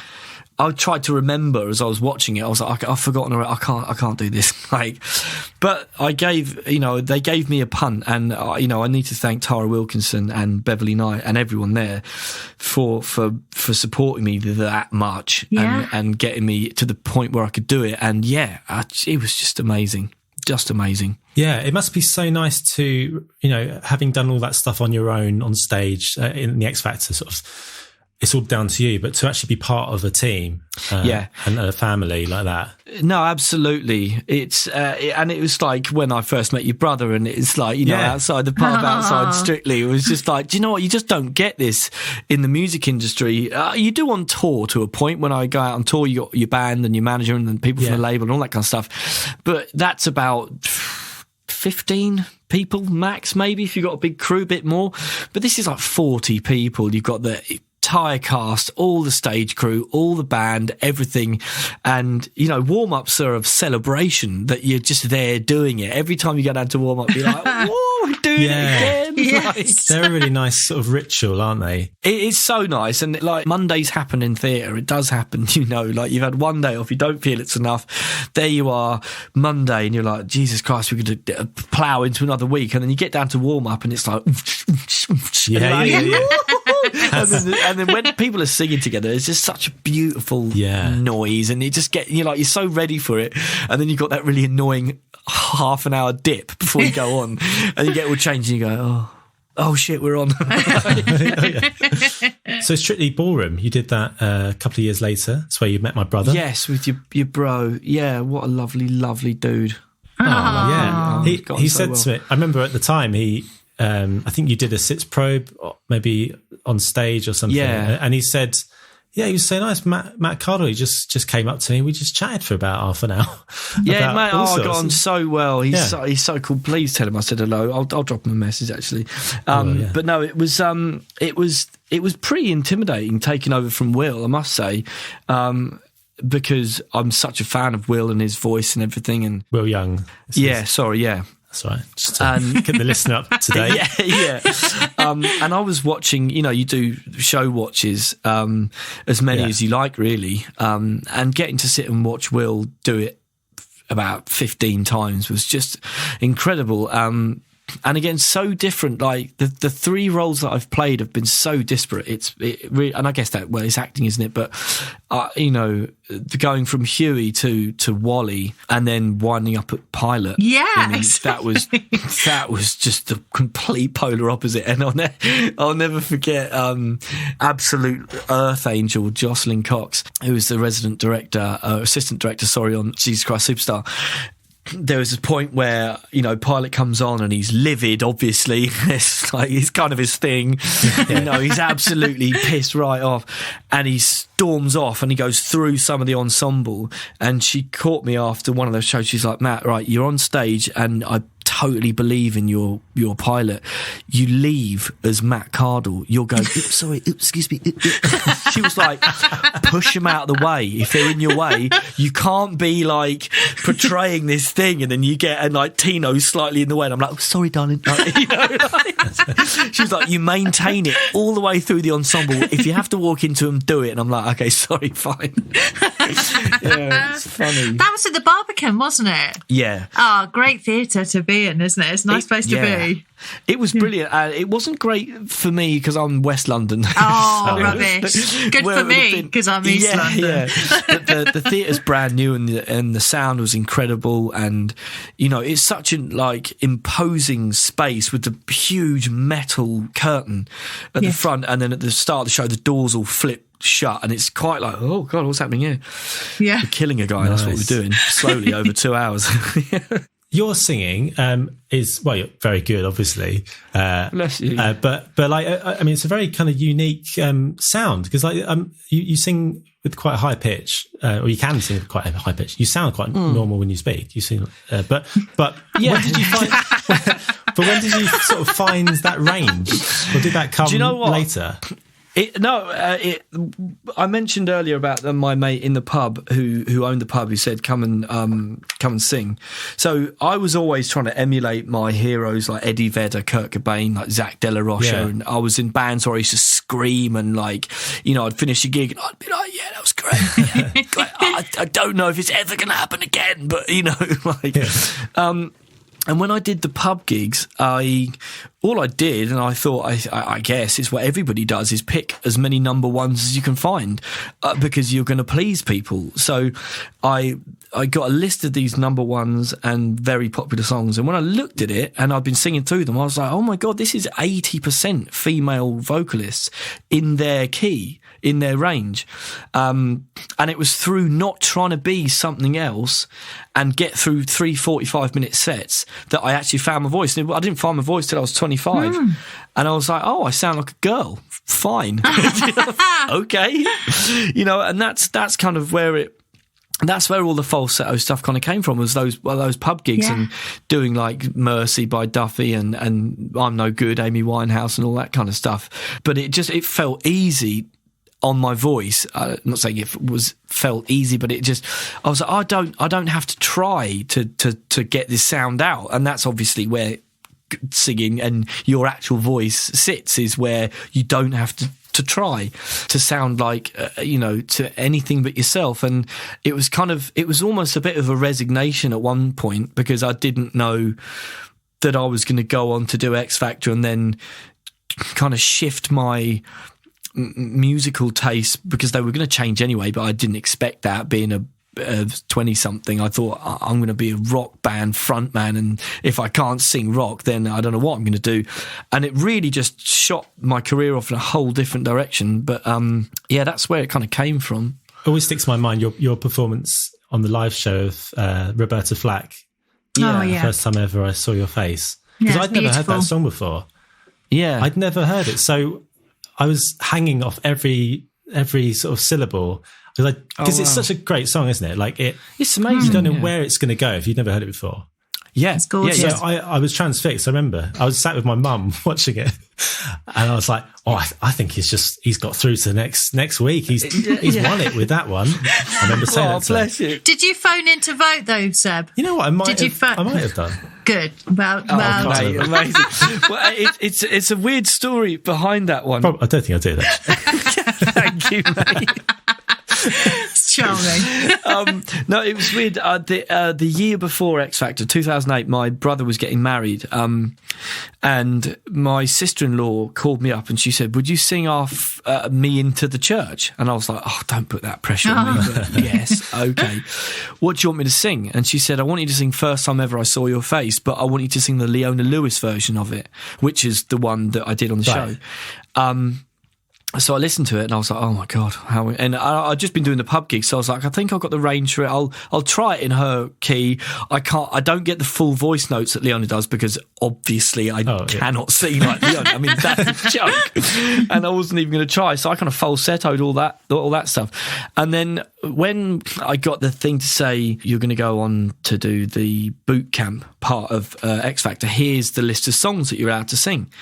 I tried to remember as I was watching it. I was like, I've forgotten. I can't do this. Like, but they gave me a punt, and I need to thank Tara Wilkinson and Beverly Knight and everyone there for supporting me that much and getting me to the point where I could do it. And it was just amazing. Just amazing. Yeah, it must be so nice to, having done all that stuff on your own on stage in the X Factor, sort of, it's all down to you, but to actually be part of a team and a family like that. No, absolutely. It's and it was like when I first met your brother, and it's like, outside the pub, outside Strictly, it was just like, do you know what? You just don't get this in the music industry. You do on tour to a point. When I go out on tour, you got your band and your manager and then people from the label and all that kind of stuff. But that's about 15 people max, maybe, if you've got a big crew, a bit more. But this is like 40 people. You've got the entire cast, all the stage crew, all the band, everything. And, warm-ups are of celebration that you're just there doing it. Every time you go down to warm-up, you're like, whoa, we're doing it again. Yes. They're a really nice sort of ritual, aren't they? It is so nice. And like, Mondays happen in theatre. It does happen, like you've had one day off, you don't feel it's enough. There you are, Monday, and you're like, Jesus Christ, we're going to plough into another week. And then you get down to warm-up and it's like, and then when people are singing together, it's just such a beautiful noise, and you just you're so ready for it, and then you've got that really annoying half an hour dip before you go on, and you get all changed and you go, oh shit, we're on. So Strictly Ballroom, you did that a couple of years later. That's where you met my brother. Yes, with your bro. Yeah, what a lovely dude. He said to me, I remember at the time, I think you did a sits probe, maybe on stage or something. Yeah. And he said, he was so nice. Matt Cardle, he just came up to me. We just chatted for about half an hour. Yeah, mate. I got on so well. He's so cool. Please tell him I said hello. I'll drop him a message actually. But no, it was pretty intimidating taking over from Will, I must say. Because I'm such a fan of Will and his voice and everything. And Will Young. That's right. Just to get the listener up to date. And I was watching, you do show watches, as many as you like, really. And getting to sit and watch Will do it about 15 times was just incredible. And again, so different. Like the three roles that I've played have been so disparate. It really, and I guess that, it's acting, isn't it? But going from Huey to Wally, and then winding up at Pilot. That was just the complete polar opposite. And I'll never forget absolute Earth Angel Jocelyn Cox, who was the assistant director, on Jesus Christ Superstar. There was a point where, Pilot comes on and he's livid, obviously. It's kind of his thing. He's absolutely pissed right off. And he storms off and he goes through some of the ensemble. And she caught me after one of those shows. She's like, Matt, right, you're on stage and I totally believe in your Pilot. You leave as Matt Cardle. You'll go, excuse me. She was like, push them out of the way. If they're in your way, you can't be like portraying this thing, and then you get, and like Tino's slightly in the way, and I'm like, sorry, darling. She was like, you maintain it all the way through the ensemble. If you have to walk into them, do it. And I'm like, okay, sorry, fine. It's funny. That was at the Barbican, wasn't it? Yeah. Oh, great theatre to be in, isn't it? It's a nice place to be. It was brilliant. It wasn't great for me because I'm West London. Oh, rubbish. Good for me because I'm East London. Yeah. But the theatre's brand new, and the sound was incredible, and it's such an imposing space with the huge metal curtain at the front, and then at the start of the show the doors all flip shut, and it's quite like, oh god, what's happening here? Yeah, we're killing a guy. Nice. That's what we're doing slowly over 2 hours. Your singing is, well, you're very good, obviously. Bless you. But it's a very kind of unique sound, because you sing with quite a high pitch, or you can sing with quite a high pitch. You sound quite normal when you speak. You sing, but yeah. When did you find? But when did you sort of find that range, or did that come later? I mentioned earlier about my mate in the pub who owned the pub who said come and sing. So I was always trying to emulate my heroes like Eddie Vedder, Kurt Cobain, like Zach De La Rocha, and I was in bands where I used to scream and like, you know, I'd finish a gig and I'd be like, yeah, that was great. Like, I don't know if it's ever going to happen again, but you know, like. Yeah. And when I did the pub gigs, all I did, and I thought, I guess, is what everybody does, is pick as many number ones as you can find, because you're going to please people. So I got a list of these number ones and very popular songs. And when I looked at it, and I'd been singing through them, I was like, oh my God, this is 80% female vocalists in their key, in their range. And it was through not trying to be something else and get through 3 45-minute sets that I actually found my voice. And I didn't find my voice till I was 25. And I was like, oh, I sound like a girl. Fine. Okay. You know, and that's kind of where that's where all the falsetto stuff kind of came from, was those pub gigs and doing like Mercy by Duffy and I'm No Good, Amy Winehouse and all that kind of stuff. But it felt easy on my voice. I'm not saying it felt easy, but I was like, I don't have to try to get this sound out. And that's obviously where singing and your actual voice sits, is where you don't have to try to sound like, you know, to anything but yourself. And it was almost a bit of a resignation at one point, because I didn't know that I was going to go on to do X Factor and then kind of shift my musical taste, because they were going to change anyway, but I didn't expect that. Being a 20-something, I thought, I'm going to be a rock band frontman, and if I can't sing rock, then I don't know what I'm going to do. And it really just shot my career off in a whole different direction. But yeah, that's where it kind of came from. Always sticks in my mind your performance on the live show of Roberta Flack. First time ever I saw your face, because I'd never heard that song before. I'd never heard it, so I was hanging off every sort of syllable, because it's such a great song, isn't it? Like it's amazing. You don't know where it's going to go if you've never heard it before. Yeah, it's gorgeous. Yeah. So I was transfixed. I remember I was sat with my mum watching it, and I was like, "Oh, I think he's got through to the next week. He's won it with that one." I remember saying that. Bless you. Did you phone in to vote though, Seb? You know what? I might have done. Good. Well, mate, amazing. Well, it's a weird story behind that one. I don't think I did. Thank you, mate. It's charming. No, it was weird. The year before X Factor, 2008, my brother was getting married, and my sister-in-law called me up and she said, "Would you sing off Me Into the Church?" And I was like, "Oh, don't put that pressure on me." But yes, okay. What do you want me to sing? And she said, "I want you to sing First Time Ever I Saw Your Face, but I want you to sing the Leona Lewis version of it, which is the one that I did on the show." So I listened to it and I was like, oh my God, how? And I'd just been doing the pub gig, so I was like, I think I've got the range for it. I'll try it in her key. I don't get the full voice notes that Leona does, because obviously I cannot sing like Leona. I mean, that's a joke. And I wasn't even going to try. So I kind of falsettoed all that stuff. And then when I got the thing to say, you're going to go on to do the boot camp part of X Factor, here's the list of songs that you're allowed to sing.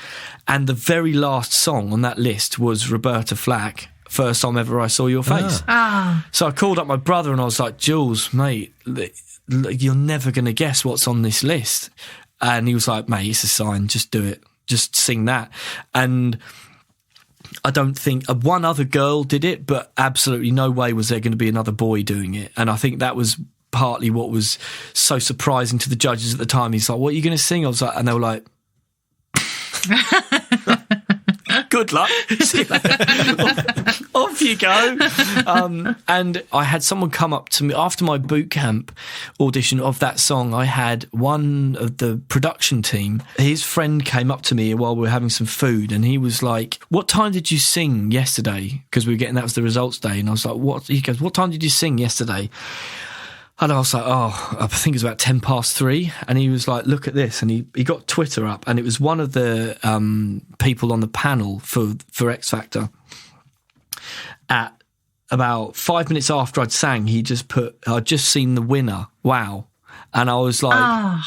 And the very last song on that list was Roberta Flack, First Time Ever I Saw Your Face. So I called up my brother and I was like, Jules, mate, you're never going to guess what's on this list. And he was like, mate, it's a sign, just do it. Just sing that. And I don't think one other girl did it, but absolutely no way was there going to be another boy doing it. And I think that was partly what was so surprising to the judges at the time. He's like, what are you going to sing? I was like, and they were like, good luck. Off you go. And I had someone come up to me after my boot camp audition of that song. I had one of the production team, his friend came up to me while we were having some food, and he was like, what time did you sing yesterday? Because that was the results day. And I was like, what? He goes, what time did you sing yesterday? And I was like, I think it was about 3:10. And he was like, look at this. And he got Twitter up, and it was one of the people on the panel for X Factor. At about 5 minutes after I'd sang, he just put, I'd just seen the winner. Wow. And I was like,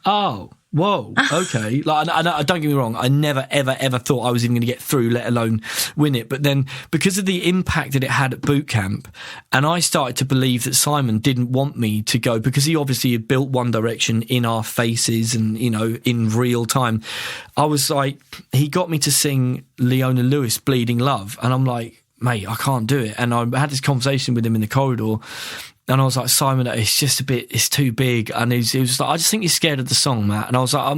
oh, Whoa, okay. Like, and don't get me wrong, I never, ever thought I was even going to get through, let alone win it. But then, because of the impact that it had at boot camp, and I started to believe that Simon didn't want me to go, because he obviously had built One Direction in our faces and, you know, in real time. I was like, he got me to sing Leona Lewis, Bleeding Love. And I'm like, mate, I can't do it. And I had this conversation with him in the corridor. And I was like, Simon, it's just it's too big. And he was like, I just think you're scared of the song, Matt. And I was like,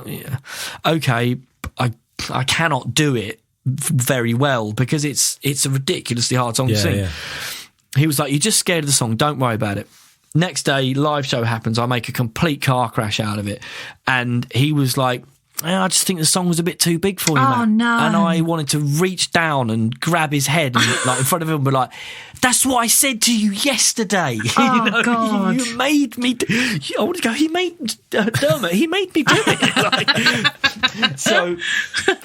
yeah, okay, I cannot do it very well because it's a ridiculously hard song to sing. Yeah. He was like, you're just scared of the song. Don't worry about it. Next day, live show happens. I make a complete car crash out of it. And he was like, I just think the song was a bit too big for you, Matt. No. And I wanted to reach down and grab his head and, like, in front of him, and be like, that's what I said to you yesterday. Oh, you know, God. You made me... I want to go, Dermot, he made me do it. Like,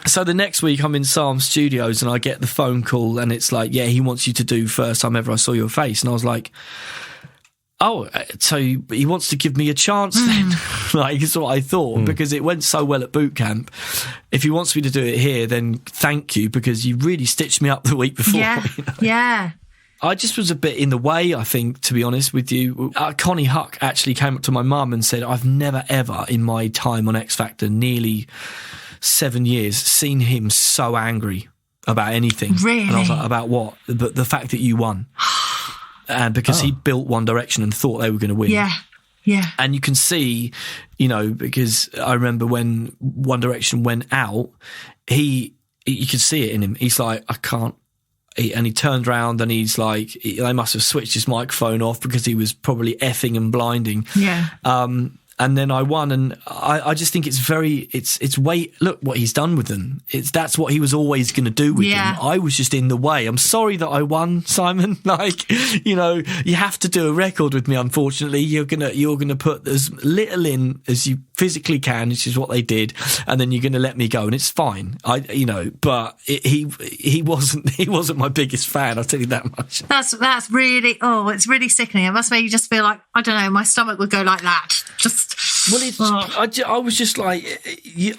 so the next week I'm in Psalm Studios and I get the phone call and it's like, yeah, he wants you to do First Time Ever I Saw Your Face. And I was like... Oh, so he wants to give me a chance then? Like, that's what I thought, because it went so well at boot camp. If he wants me to do it here, then thank you, because you really stitched me up the week before. Yeah, you know? yeah. I just was a bit in the way, I think, to be honest with you. Connie Huck actually came up to my mum and said, I've never, ever in my time on X Factor, nearly 7 years, seen him so angry about anything. Really? And I was like, about what? But the fact that you won. And because he built One Direction and thought they were going to win. Yeah, yeah. And you can see, you know, because I remember when One Direction went out, you could see it in him. He's like, I can't. And he turned around and he's like, they must have switched his microphone off because he was probably effing and blinding. Yeah. And then I won, and I just think it's look what he's done with them. That's what he was always going to do with them. I was just in the way. I'm sorry that I won, Simon. Like, you know, you have to do a record with me. Unfortunately, you're gonna put as little in as you physically can, which is what they did, and then you're gonna let me go, and it's fine. But he wasn't my biggest fan. I'll tell you that much. That's really it's really sickening. It must make you just feel like, I don't know, my stomach would go like that. I was just like,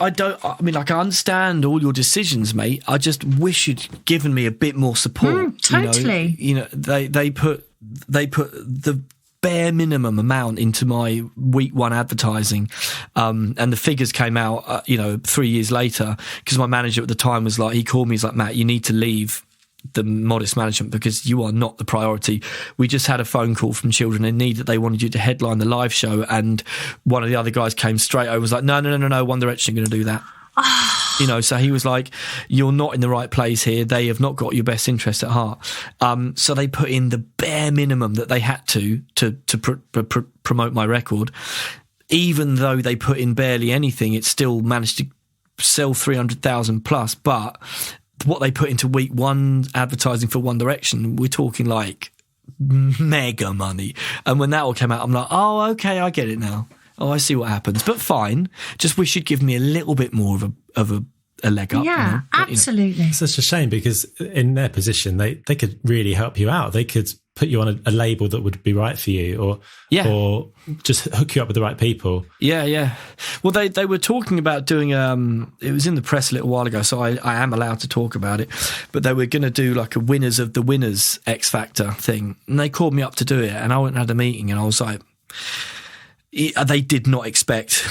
I understand all your decisions, mate. I just wish you'd given me a bit more support. Totally. You know, they put the bare minimum amount into my week one advertising, and the figures came out, 3 years later, because my manager at the time was like, he called me, he's like, Matt, you need to leave the Modest management because you are not the priority. We just had a phone call from Children in Need that they wanted you to headline the live show, and one of the other guys came straight over, was like, no, One Direction are going to do that. So he was like, you're not in the right place here. They have not got your best interest at heart. So they put in the bare minimum that they had to promote my record. Even though they put in barely anything, it still managed to sell 300,000 plus, but what they put into week one advertising for One Direction, we're talking like mega money. And when that all came out, I'm like, oh, okay, I get it now. Oh, I see what happens. But fine. Just wish you'd give me a little bit more of a leg up. Yeah, absolutely. It's such a shame because in their position, they could really help you out. They could put you on a label that would be right for you, or just hook you up with the right people. Yeah. Well, they were talking about doing, it was in the press a little while ago, so I am allowed to talk about it, but they were going to do like a winners of the winners X Factor thing. And they called me up to do it, and I went and had a meeting, and I was like, they did not expect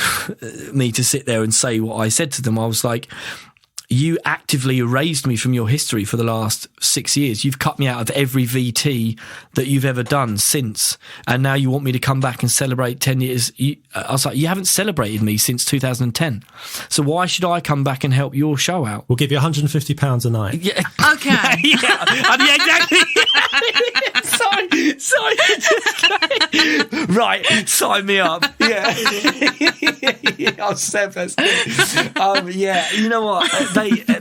me to sit there and say what I said to them. I was like, you actively erased me from your history for the last 6 years. You've cut me out of every VT that you've ever done since. And now you want me to come back and celebrate 10 years. I was like, you haven't celebrated me since 2010. So why should I come back and help your show out? We'll give you £150 a night. Yeah. Okay. Yeah, exactly. Sorry. Right, sign me up. Yeah. I'm Seb. You know what?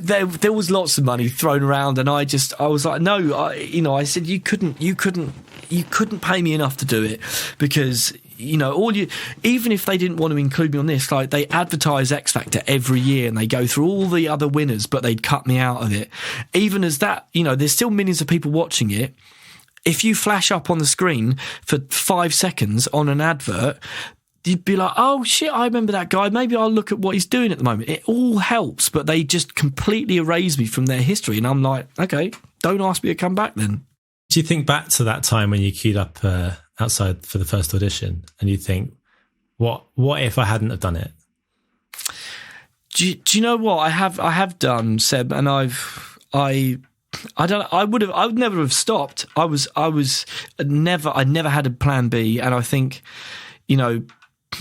There was lots of money thrown around, and I was like, no, I said you couldn't pay me enough to do it, because even if they didn't want to include me on this, like, they advertise X Factor every year and they go through all the other winners, but they'd cut me out of it. Even as that, there's still millions of people watching it. If you flash up on the screen for 5 seconds on an advert, you'd be like, oh shit, I remember that guy. Maybe I'll look at what he's doing at the moment. It all helps, but they just completely erase me from their history. And I'm like, okay, don't ask me to come back then. Do you think back to that time when you queued up outside for the first audition and you think, what if I hadn't have done it? Do you know what I have done, Seb? And I would never have stopped. I never had a plan B. And I think, you know,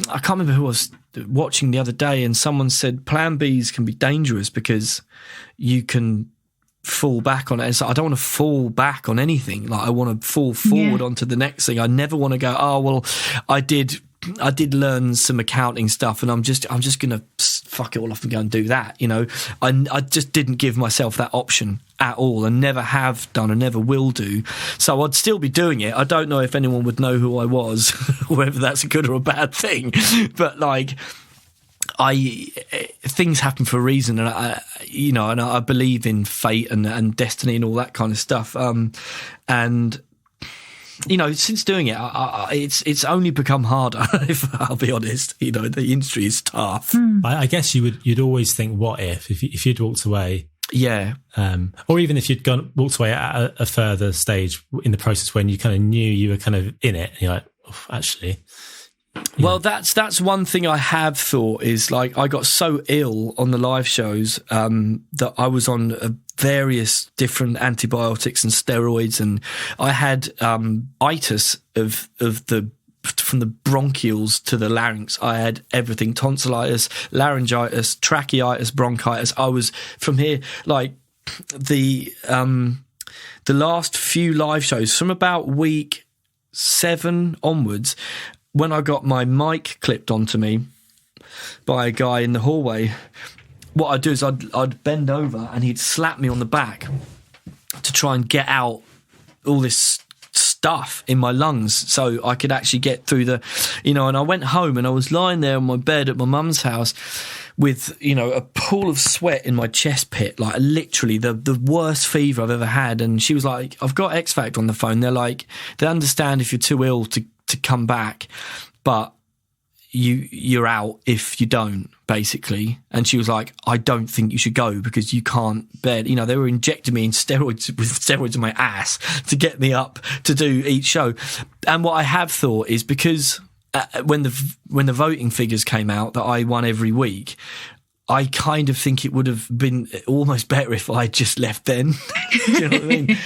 I can't remember who I was watching the other day, and someone said plan Bs can be dangerous because you can fall back on it. And so I don't want to fall back on anything. Like, I want to fall forward onto the next thing. I never want to go, oh, well, I did learn some accounting stuff, and I'm just going to fuck it all off and go and do that. You know, I just didn't give myself that option at all, and never have done and never will do. So I'd still be doing it. I don't know if anyone would know who I was, whether that's a good or a bad thing, but like, things happen for a reason, and I believe in fate and destiny and all that kind of stuff. And you know, since doing it, it's only become harder. If I'll be honest, you know, the industry is tough. I guess you'd always think, what if you'd walked away? Yeah. Or even if you'd walked away at a further stage in the process when you kind of knew you were kind of in it, and you're like, oh, actually. Well, that's one thing I have thought is, like, I got so ill on the live shows that I was on various different antibiotics and steroids, and I had itis from the bronchioles to the larynx. I had everything: tonsillitis, laryngitis, tracheitis, bronchitis. I was from here, like the last few live shows from about week 7 onwards. When I got my mic clipped onto me by a guy in the hallway, what I'd do is I'd bend over and he'd slap me on the back to try and get out all this stuff in my lungs so I could actually get through and I went home and I was lying there on my bed at my mum's house with, you know, a pool of sweat in my chest pit, like literally the worst fever I've ever had. And she was like, I've got X Fac on the phone. They're like, they understand if you're too ill to come back, but you're out if you don't, basically. And she was like, I don't think you should go because you can't bear, you know, they were injecting me with steroids in my ass to get me up to do each show. And what I have thought is, because when the voting figures came out that I won every week, I kind of think it would have been almost better if I just left then. You know what I mean?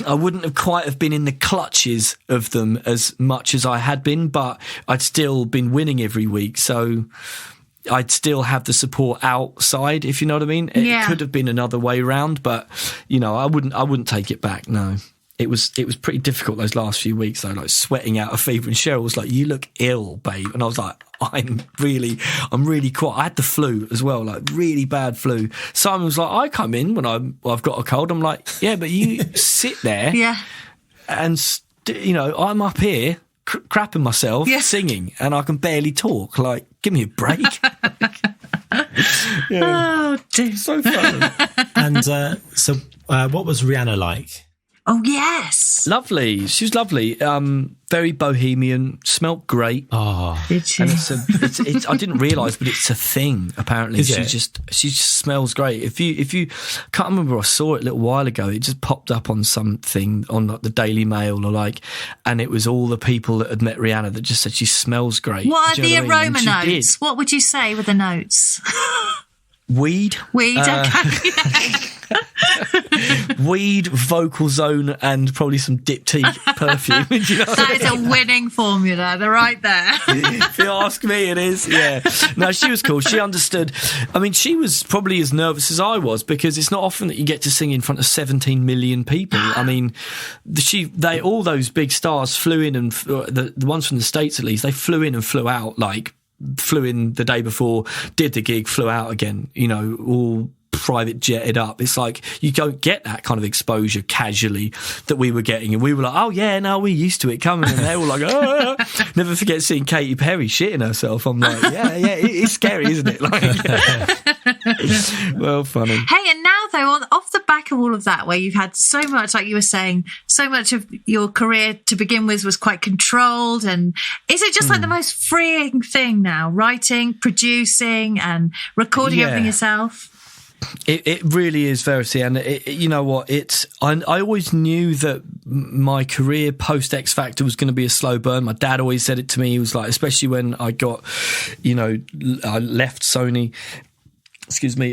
I wouldn't have quite have been in the clutches of them as much as I had been, but I'd still been winning every week. So I'd still have the support outside, if you know what I mean. It could have been another way round, but you know, I wouldn't take it back. No. It was pretty difficult those last few weeks, though, like sweating out a fever. And Cheryl was like, you look ill, babe. And I was like, I'm really quite. I had the flu as well, like really bad flu. Simon was like, I come in when I've got a cold. I'm like, yeah, but you sit there. Yeah. And, you know, I'm up here crapping myself, singing, and I can barely talk. Like, give me a break. Oh, dear. So funny. And what was Rihanna like? Oh, yes. Lovely. She was lovely. Very bohemian. Smelled great. Oh, did she? And it's I didn't realise, but it's a thing. Apparently, she it? just smells great. If you can't remember, I saw it a little while ago. It just popped up on something on like the Daily Mail or like, and it was all the people that had met Rihanna that just said she smells great. What are the know what I mean? aroma notes? What would you say with the notes? Weed. Okay. Weed, vocal zone, and probably some Diptyque perfume. You know? That is a winning formula. They're right there. If you ask me, it is. Yeah. No, she was cool. She understood. I mean, she was probably as nervous as I was, because it's not often that you get to sing in front of 17 million people. I mean, all those big stars flew in, and the ones from the States at least, they flew in and flew out, like flew in the day before, did the gig, flew out again, you know, all private jetted up. It's like you don't get that kind of exposure casually that we were getting, and we were like, oh yeah, no, we're used to it coming, and they were like, oh. Never forget seeing Katy Perry shitting herself. I'm like, yeah, it's scary, isn't it? Like, well, funny. Hey, and now though, off the back back of all of that, where you've had so much, like you were saying, so much of your career to begin with was quite controlled, and is it just like the most freeing thing now, writing, producing and recording everything yourself? It really is, Verity, and you know what? I always knew that my career post X Factor was going to be a slow burn. My dad always said it to me. He was like, especially when I got, I left Sony. Excuse me.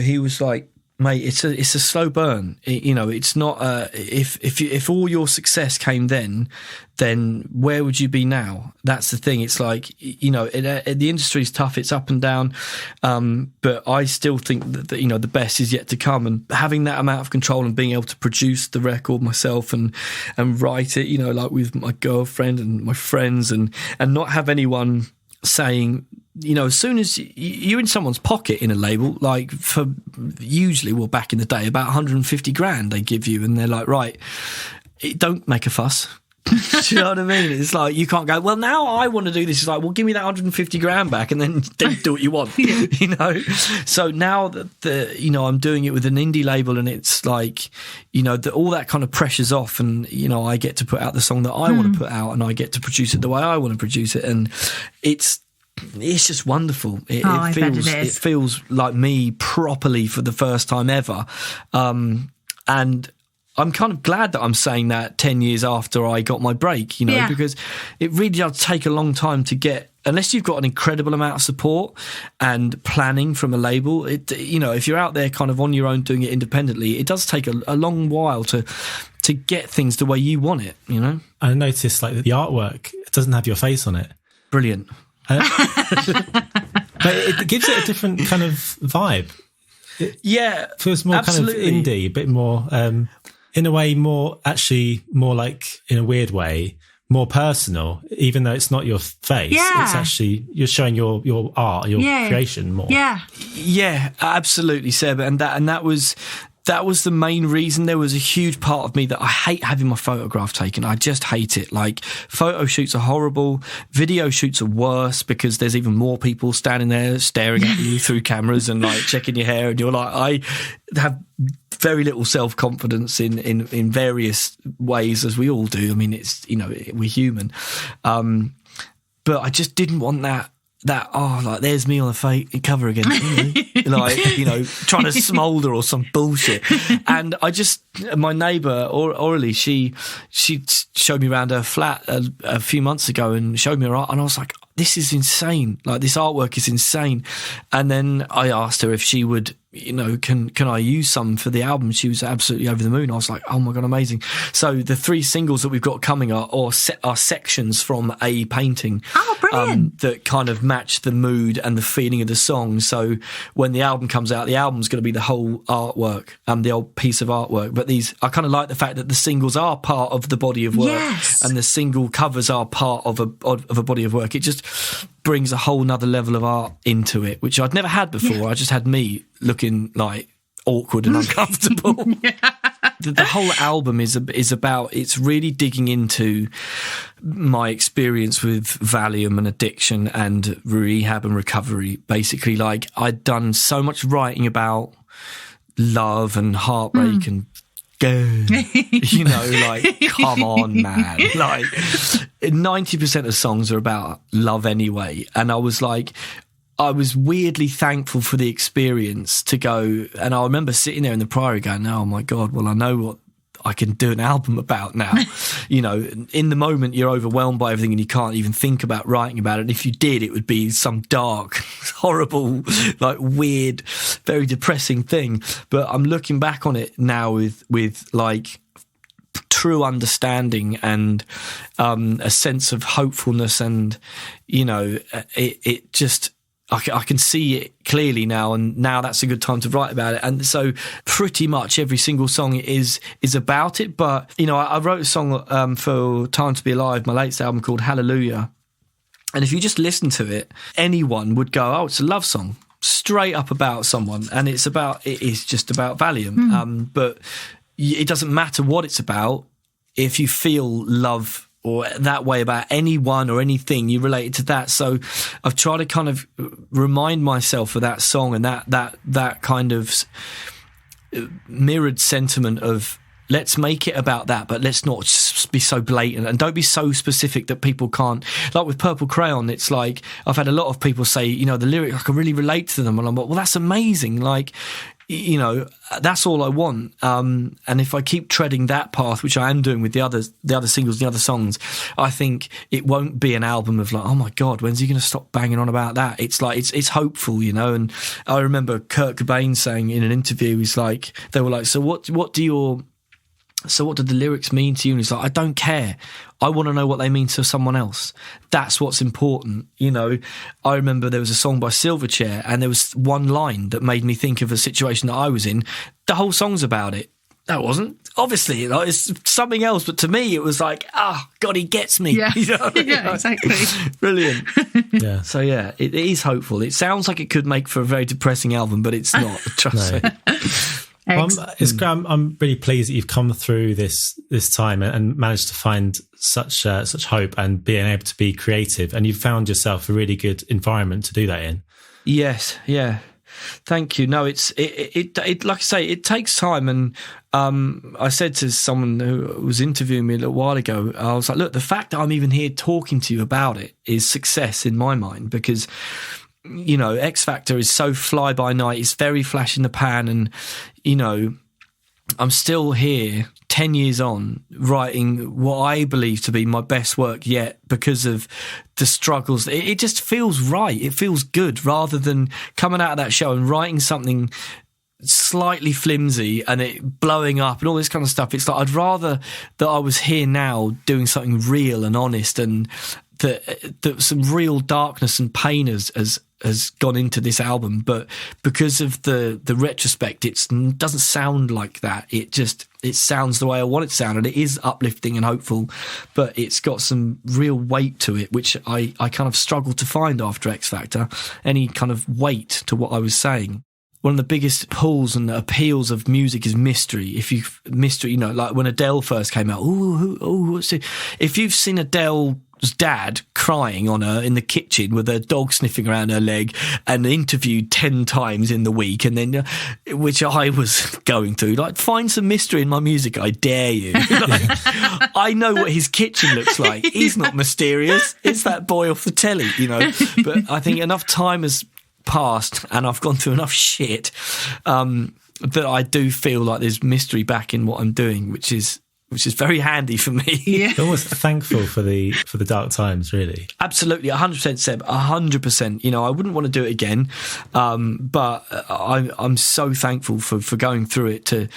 He was like, mate, it's a slow burn. It's not. If all your success came then where would you be now? That's the thing. It's like, the industry's tough. It's up and down. But I still think that the best is yet to come. And having that amount of control and being able to produce the record myself and write it, like with my girlfriend and my friends, and not have anyone saying, as soon as you're in someone's pocket in a label, like for usually, back in the day, about 150 grand they give you, and they're like, right, don't make a fuss. Do you know what I mean? It's like, you can't go, well, now I want to do this. It's like, well, give me that 150 grand back and then do what you want, So now that I'm doing it with an indie label, and it's like, all that kind of pressure's off, and, I get to put out the song that I want to put out, and I get to produce it the way I want to produce it. And it's just wonderful. It feels like me properly for the first time ever. And I'm kind of glad that I'm saying that 10 years after I got my break, because it really does take a long time to get, unless you've got an incredible amount of support and planning from a label. If you're out there kind of on your own doing it independently, it does take a long while to get things the way you want it, I noticed like the artwork, it doesn't have your face on it. Brilliant. But it gives it a different kind of vibe. It feels more absolutely. Kind of indie, a bit more, in a way, more like, in a weird way, more personal, even though it's not your face. Yeah. It's actually, you're showing your art, your creation more. Yeah, absolutely, Seb. And that was the main reason. There was a huge part of me that I hate having my photograph taken. I just hate it. Like, photo shoots are horrible. Video shoots are worse, because there's even more people standing there staring at you through cameras and like checking your hair. And you're like, I have very little self-confidence in various ways, as we all do. I mean, it's, we're human. But I just didn't want that, like, there's me on the fake cover again, trying to smolder or some bullshit. And my neighbour, Aurelie, she showed me around her flat a few months ago and showed me her art, and I was like, this is insane. Like, this artwork is insane. And then I asked her if she would, can I use some for the album? She was absolutely over the moon. I was like, oh my God, amazing. So the 3 singles that we've got coming are sections from a painting. Oh, brilliant. That kind of match the mood and the feeling of the song. So when the album comes out, the album's going to be the whole artwork, the old piece of artwork. But I kind of like the fact that the singles are part of the body of work, and the single covers are part of a body of work. It just brings a whole nother level of art into it, which I'd never had before. I just had me looking like awkward and uncomfortable. The whole album is about, it's really digging into my experience with Valium and addiction and rehab and recovery. Basically, like, I'd done so much writing about love and heartbreak and like, come on, man. Like, 90% of songs are about love anyway. And I was weirdly thankful for the experience to go. And I remember sitting there in the Priory going, oh my God, well, I know what I can do an album about now. In the moment you're overwhelmed by everything and you can't even think about writing about it. And if you did, it would be some dark, horrible, like, weird, very depressing thing. But I'm looking back on it now with like true understanding and a sense of hopefulness, and it just, I can see it clearly now, and now that's a good time to write about it. And so pretty much every single song is about it. But, I wrote a song for Time to Be Alive, my latest album, called Hallelujah. And if you just listen to it, anyone would go, oh, it's a love song, straight up about someone. And it is just about Valium. But it doesn't matter what it's about. If you feel love or that way about anyone or anything, you relate to that. So I've tried to kind of remind myself of that song and that kind of mirrored sentiment of, let's make it about that, but let's not be so blatant and don't be so specific that people can't. Like with Purple Crayon, it's like I've had a lot of people say, you know, the lyric, I can really relate to them, and I'm like, well, that's amazing. Like, you know, that's all I want. And if I keep treading that path, which I am doing with the other singles, the other songs, I think it won't be an album of like, oh my God, when's he going to stop banging on about that? It's like, it's hopeful, you know. And I remember Kurt Cobain saying in an interview, he's like, they were like, so what do the lyrics mean to you? And he's like, I don't care. I want to know what they mean to someone else. That's what's important. You know, I remember there was a song by Silverchair and there was one line that made me think of a situation that I was in. The whole song's about it. That wasn't. Obviously, like, it's something else. But to me, it was like, God, he gets me. Yeah, you know? yeah, exactly. Brilliant. Yeah. So, yeah, it is hopeful. It sounds like it could make for a very depressing album, but it's not. Trust me. I'm really pleased that you've come through this time and managed to find such hope and being able to be creative, and you've found yourself a really good environment to do that in. Yes, yeah. Thank you. No, it like I say, it takes time. And I said to someone who was interviewing me a little while ago, I was like, look, the fact that I'm even here talking to you about it is success in my mind, because, you know, X Factor is so fly by night. It's very flash in the pan. And, you know, I'm still here 10 years on writing what I believe to be my best work yet because of the struggles. It just feels right. It feels good, rather than coming out of that show and writing something slightly flimsy and it blowing up and all this kind of stuff. It's like, I'd rather that I was here now doing something real and honest, and that some real darkness and pain has gone into this album, but because of the retrospect, it doesn't sound like that. It sounds the way I want it to sound, and it is uplifting and hopeful, but it's got some real weight to it, which I kind of struggled to find after X Factor, any kind of weight to what I was saying. One of the biggest pulls and appeals of music is mystery. You know, like when Adele first came out, what's it? If you've seen Adele's dad crying on her in the kitchen with her dog sniffing around her leg and interviewed 10 times in the week, and then, which I was going through, like, find some mystery in my music, I dare you. Like, I know what his kitchen looks like. He's not mysterious. It's that boy off the telly, you know. But I think enough time has passed and I've gone through enough shit that I do feel like there's mystery back in what I'm doing, which is very handy for me. Yeah. Almost thankful for the dark times, really. Absolutely, 100%, Seb, 100%. You know, I wouldn't want to do it again, but I'm so thankful for going through it,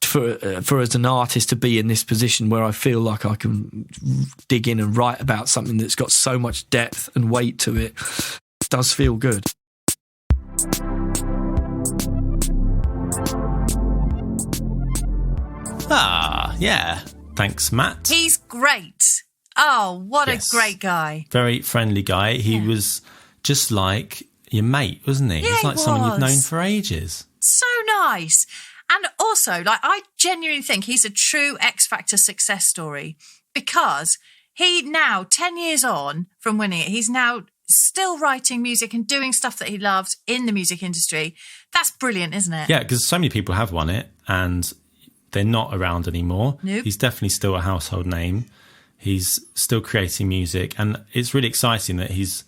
for as an artist to be in this position where I feel like I can dig in and write about something that's got so much depth and weight to it. It does feel good. Yeah. Thanks, Matt. He's great. Oh, what a great guy. Very friendly guy. He was just like your mate, wasn't he? Yeah, He's like someone you've known for ages. So nice. And also, like, I genuinely think he's a true X Factor success story, because he now, 10 years on from winning it, he's now still writing music and doing stuff that he loves in the music industry. That's brilliant, isn't it? Yeah, because so many people have won it and they're not around anymore. Nope. He's definitely still a household name. He's still creating music, and it's really exciting that he's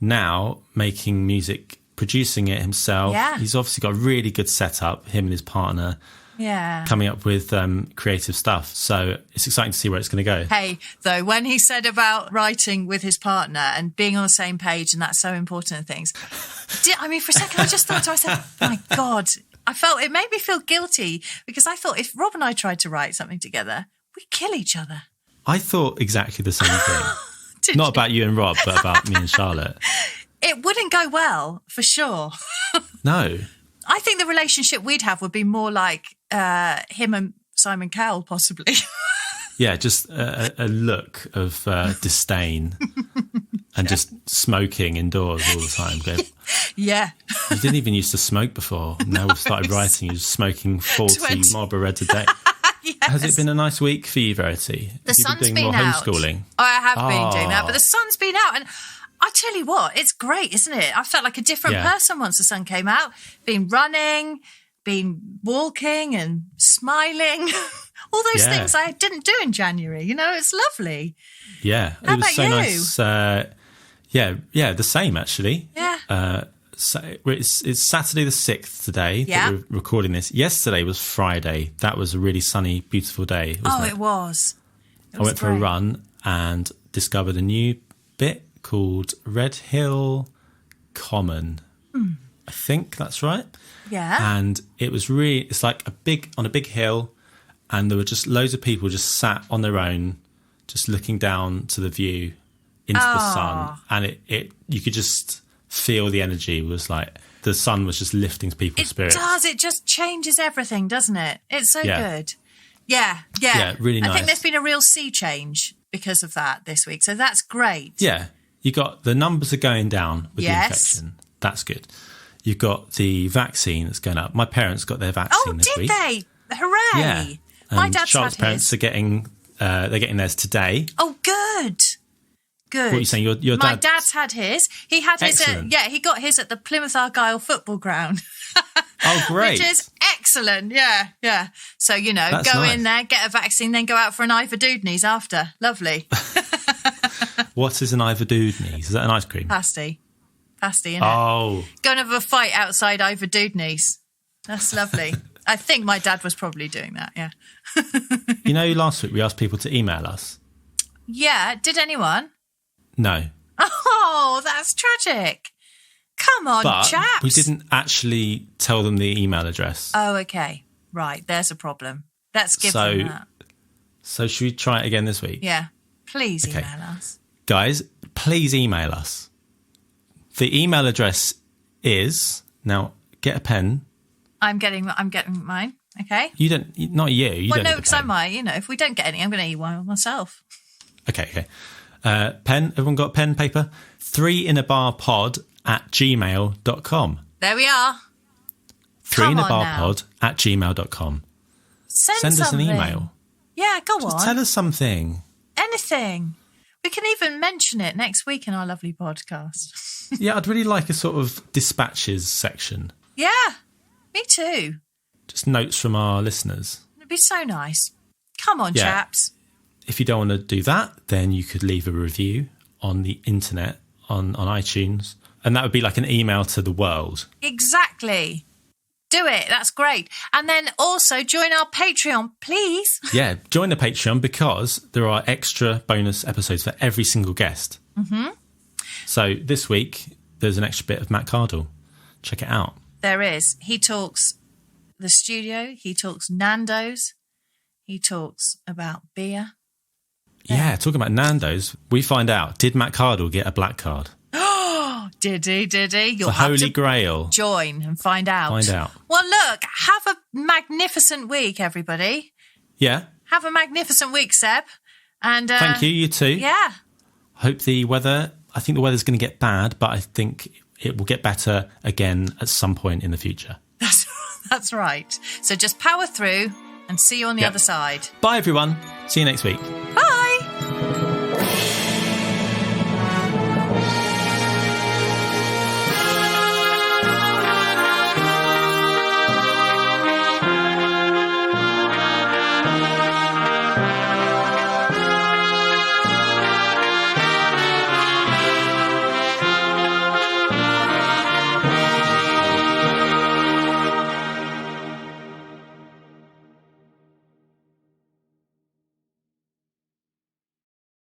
now making music, producing it himself. Yeah. He's obviously got a really good setup, him and his partner. Yeah. Coming up with creative stuff. So it's exciting to see where it's going to go. Hey, though, when he said about writing with his partner and being on the same page, and that's so important and things, I mean, for a second, I just thought to myself, my God, it made me feel guilty, because I thought if Rob and I tried to write something together, we'd kill each other. I thought exactly the same thing. Not about you and Rob, but about me and Charlotte. It wouldn't go well, for sure. No. I think the relationship we'd have would be more like him and Simon Cowell, possibly. Yeah, just a look of disdain and just smoking indoors all the time. Yeah. You didn't even used to smoke before. Now we've started writing, you're smoking 40 Marlboro Reds a day. Yes. Has it been a nice week for you, Verity? The sun's been been more out. Homeschooling? I have been doing that, but the sun's been out, and I tell you what, it's great, isn't it? I felt like a different person once the sun came out. Been running, been walking and smiling. All those things I didn't do in January. You know, it's lovely. Yeah. How it was about so you? nice. Yeah, the same actually. Yeah. So it's Saturday the 6th today Yeah. that we're recording this. Yesterday was Friday. That was a really sunny, beautiful day, wasn't it? It was. I went for a run and discovered a new bit called Red Hill Common. I think that's right. Yeah. And it's like on a big hill, and there were just loads of people just sat on their own, just looking down to the view into the sun. And you could just feel the energy was like the sun was just lifting people's spirits. It does. It just changes everything, doesn't it? It's so good. Yeah. Yeah, really nice. I think there's been a real sea change because of that this week. So that's great. Yeah. You got the numbers are going down with the infection. That's good. You've got the vaccine that's going up. My parents got their vaccine this week. Oh, did they? Hooray. Yeah. My dad's Charlotte's had parents his. are getting theirs today. Oh, good. Good. What are you saying? Your My dad's had his. He had his. Excellent. He got his at the Plymouth Argyle football ground. Oh, great. Which is excellent. Yeah. So, That's go nice. in there, get a vaccine, then go out for an Ivor-Doodney's after. Lovely. What is an Ivor-Doodney's? Is that an ice cream? Pasty, innit? Oh. Go and have a fight outside Ivor-Doodney's. That's lovely. I think my dad was probably doing that, yeah. Last week we asked people to email us. Yeah, did anyone? No. Oh, that's tragic. Come on, But chaps. we didn't actually tell them the email address. Oh, okay. Right, there's a problem. Let's give them that. So should we try it again this week? Yeah. Please Okay. email us. Guys, please email us. The email address is, now get a pen. I'm getting mine. Okay. You don't, not you. You Well, don't no, need a because I pen. might, if we don't get any, I'm going to eat one myself. Okay. Pen, everyone got pen, paper? 3inabarpod@gmail.com. There we are. 3inabarpod@gmail.com. Send us an something. email. Yeah, go on. Tell us something. Anything. We can even mention it next week in our lovely podcast. Yeah, I'd really like a sort of dispatches section. Yeah, me too. Just notes from our listeners. It'd be so nice. Come on, Yeah. chaps. If you don't want to do that, then you could leave a review on the internet, on iTunes. And that would be like an email to the world. Exactly. Do it. That's great. And then also join our Patreon, please. Yeah, join the Patreon because there are extra bonus episodes for every single guest. Mm-hmm. So this week, there's an extra bit of Matt Cardle. Check it out. There is. He talks the studio. He talks Nando's. He talks about beer. Yeah, talking about Nando's, we find out, did Matt Cardle get a black card? Did he? You'll The have Holy to Grail. join and find out. Find out. Well, look, have a magnificent week, everybody. Yeah. Have a magnificent week, Seb. And Thank you, you too. Yeah. I think the weather's going to get bad, but I think it will get better again at some point in the future. That's right. So just power through and see you on the other side. Bye, everyone. See you next week.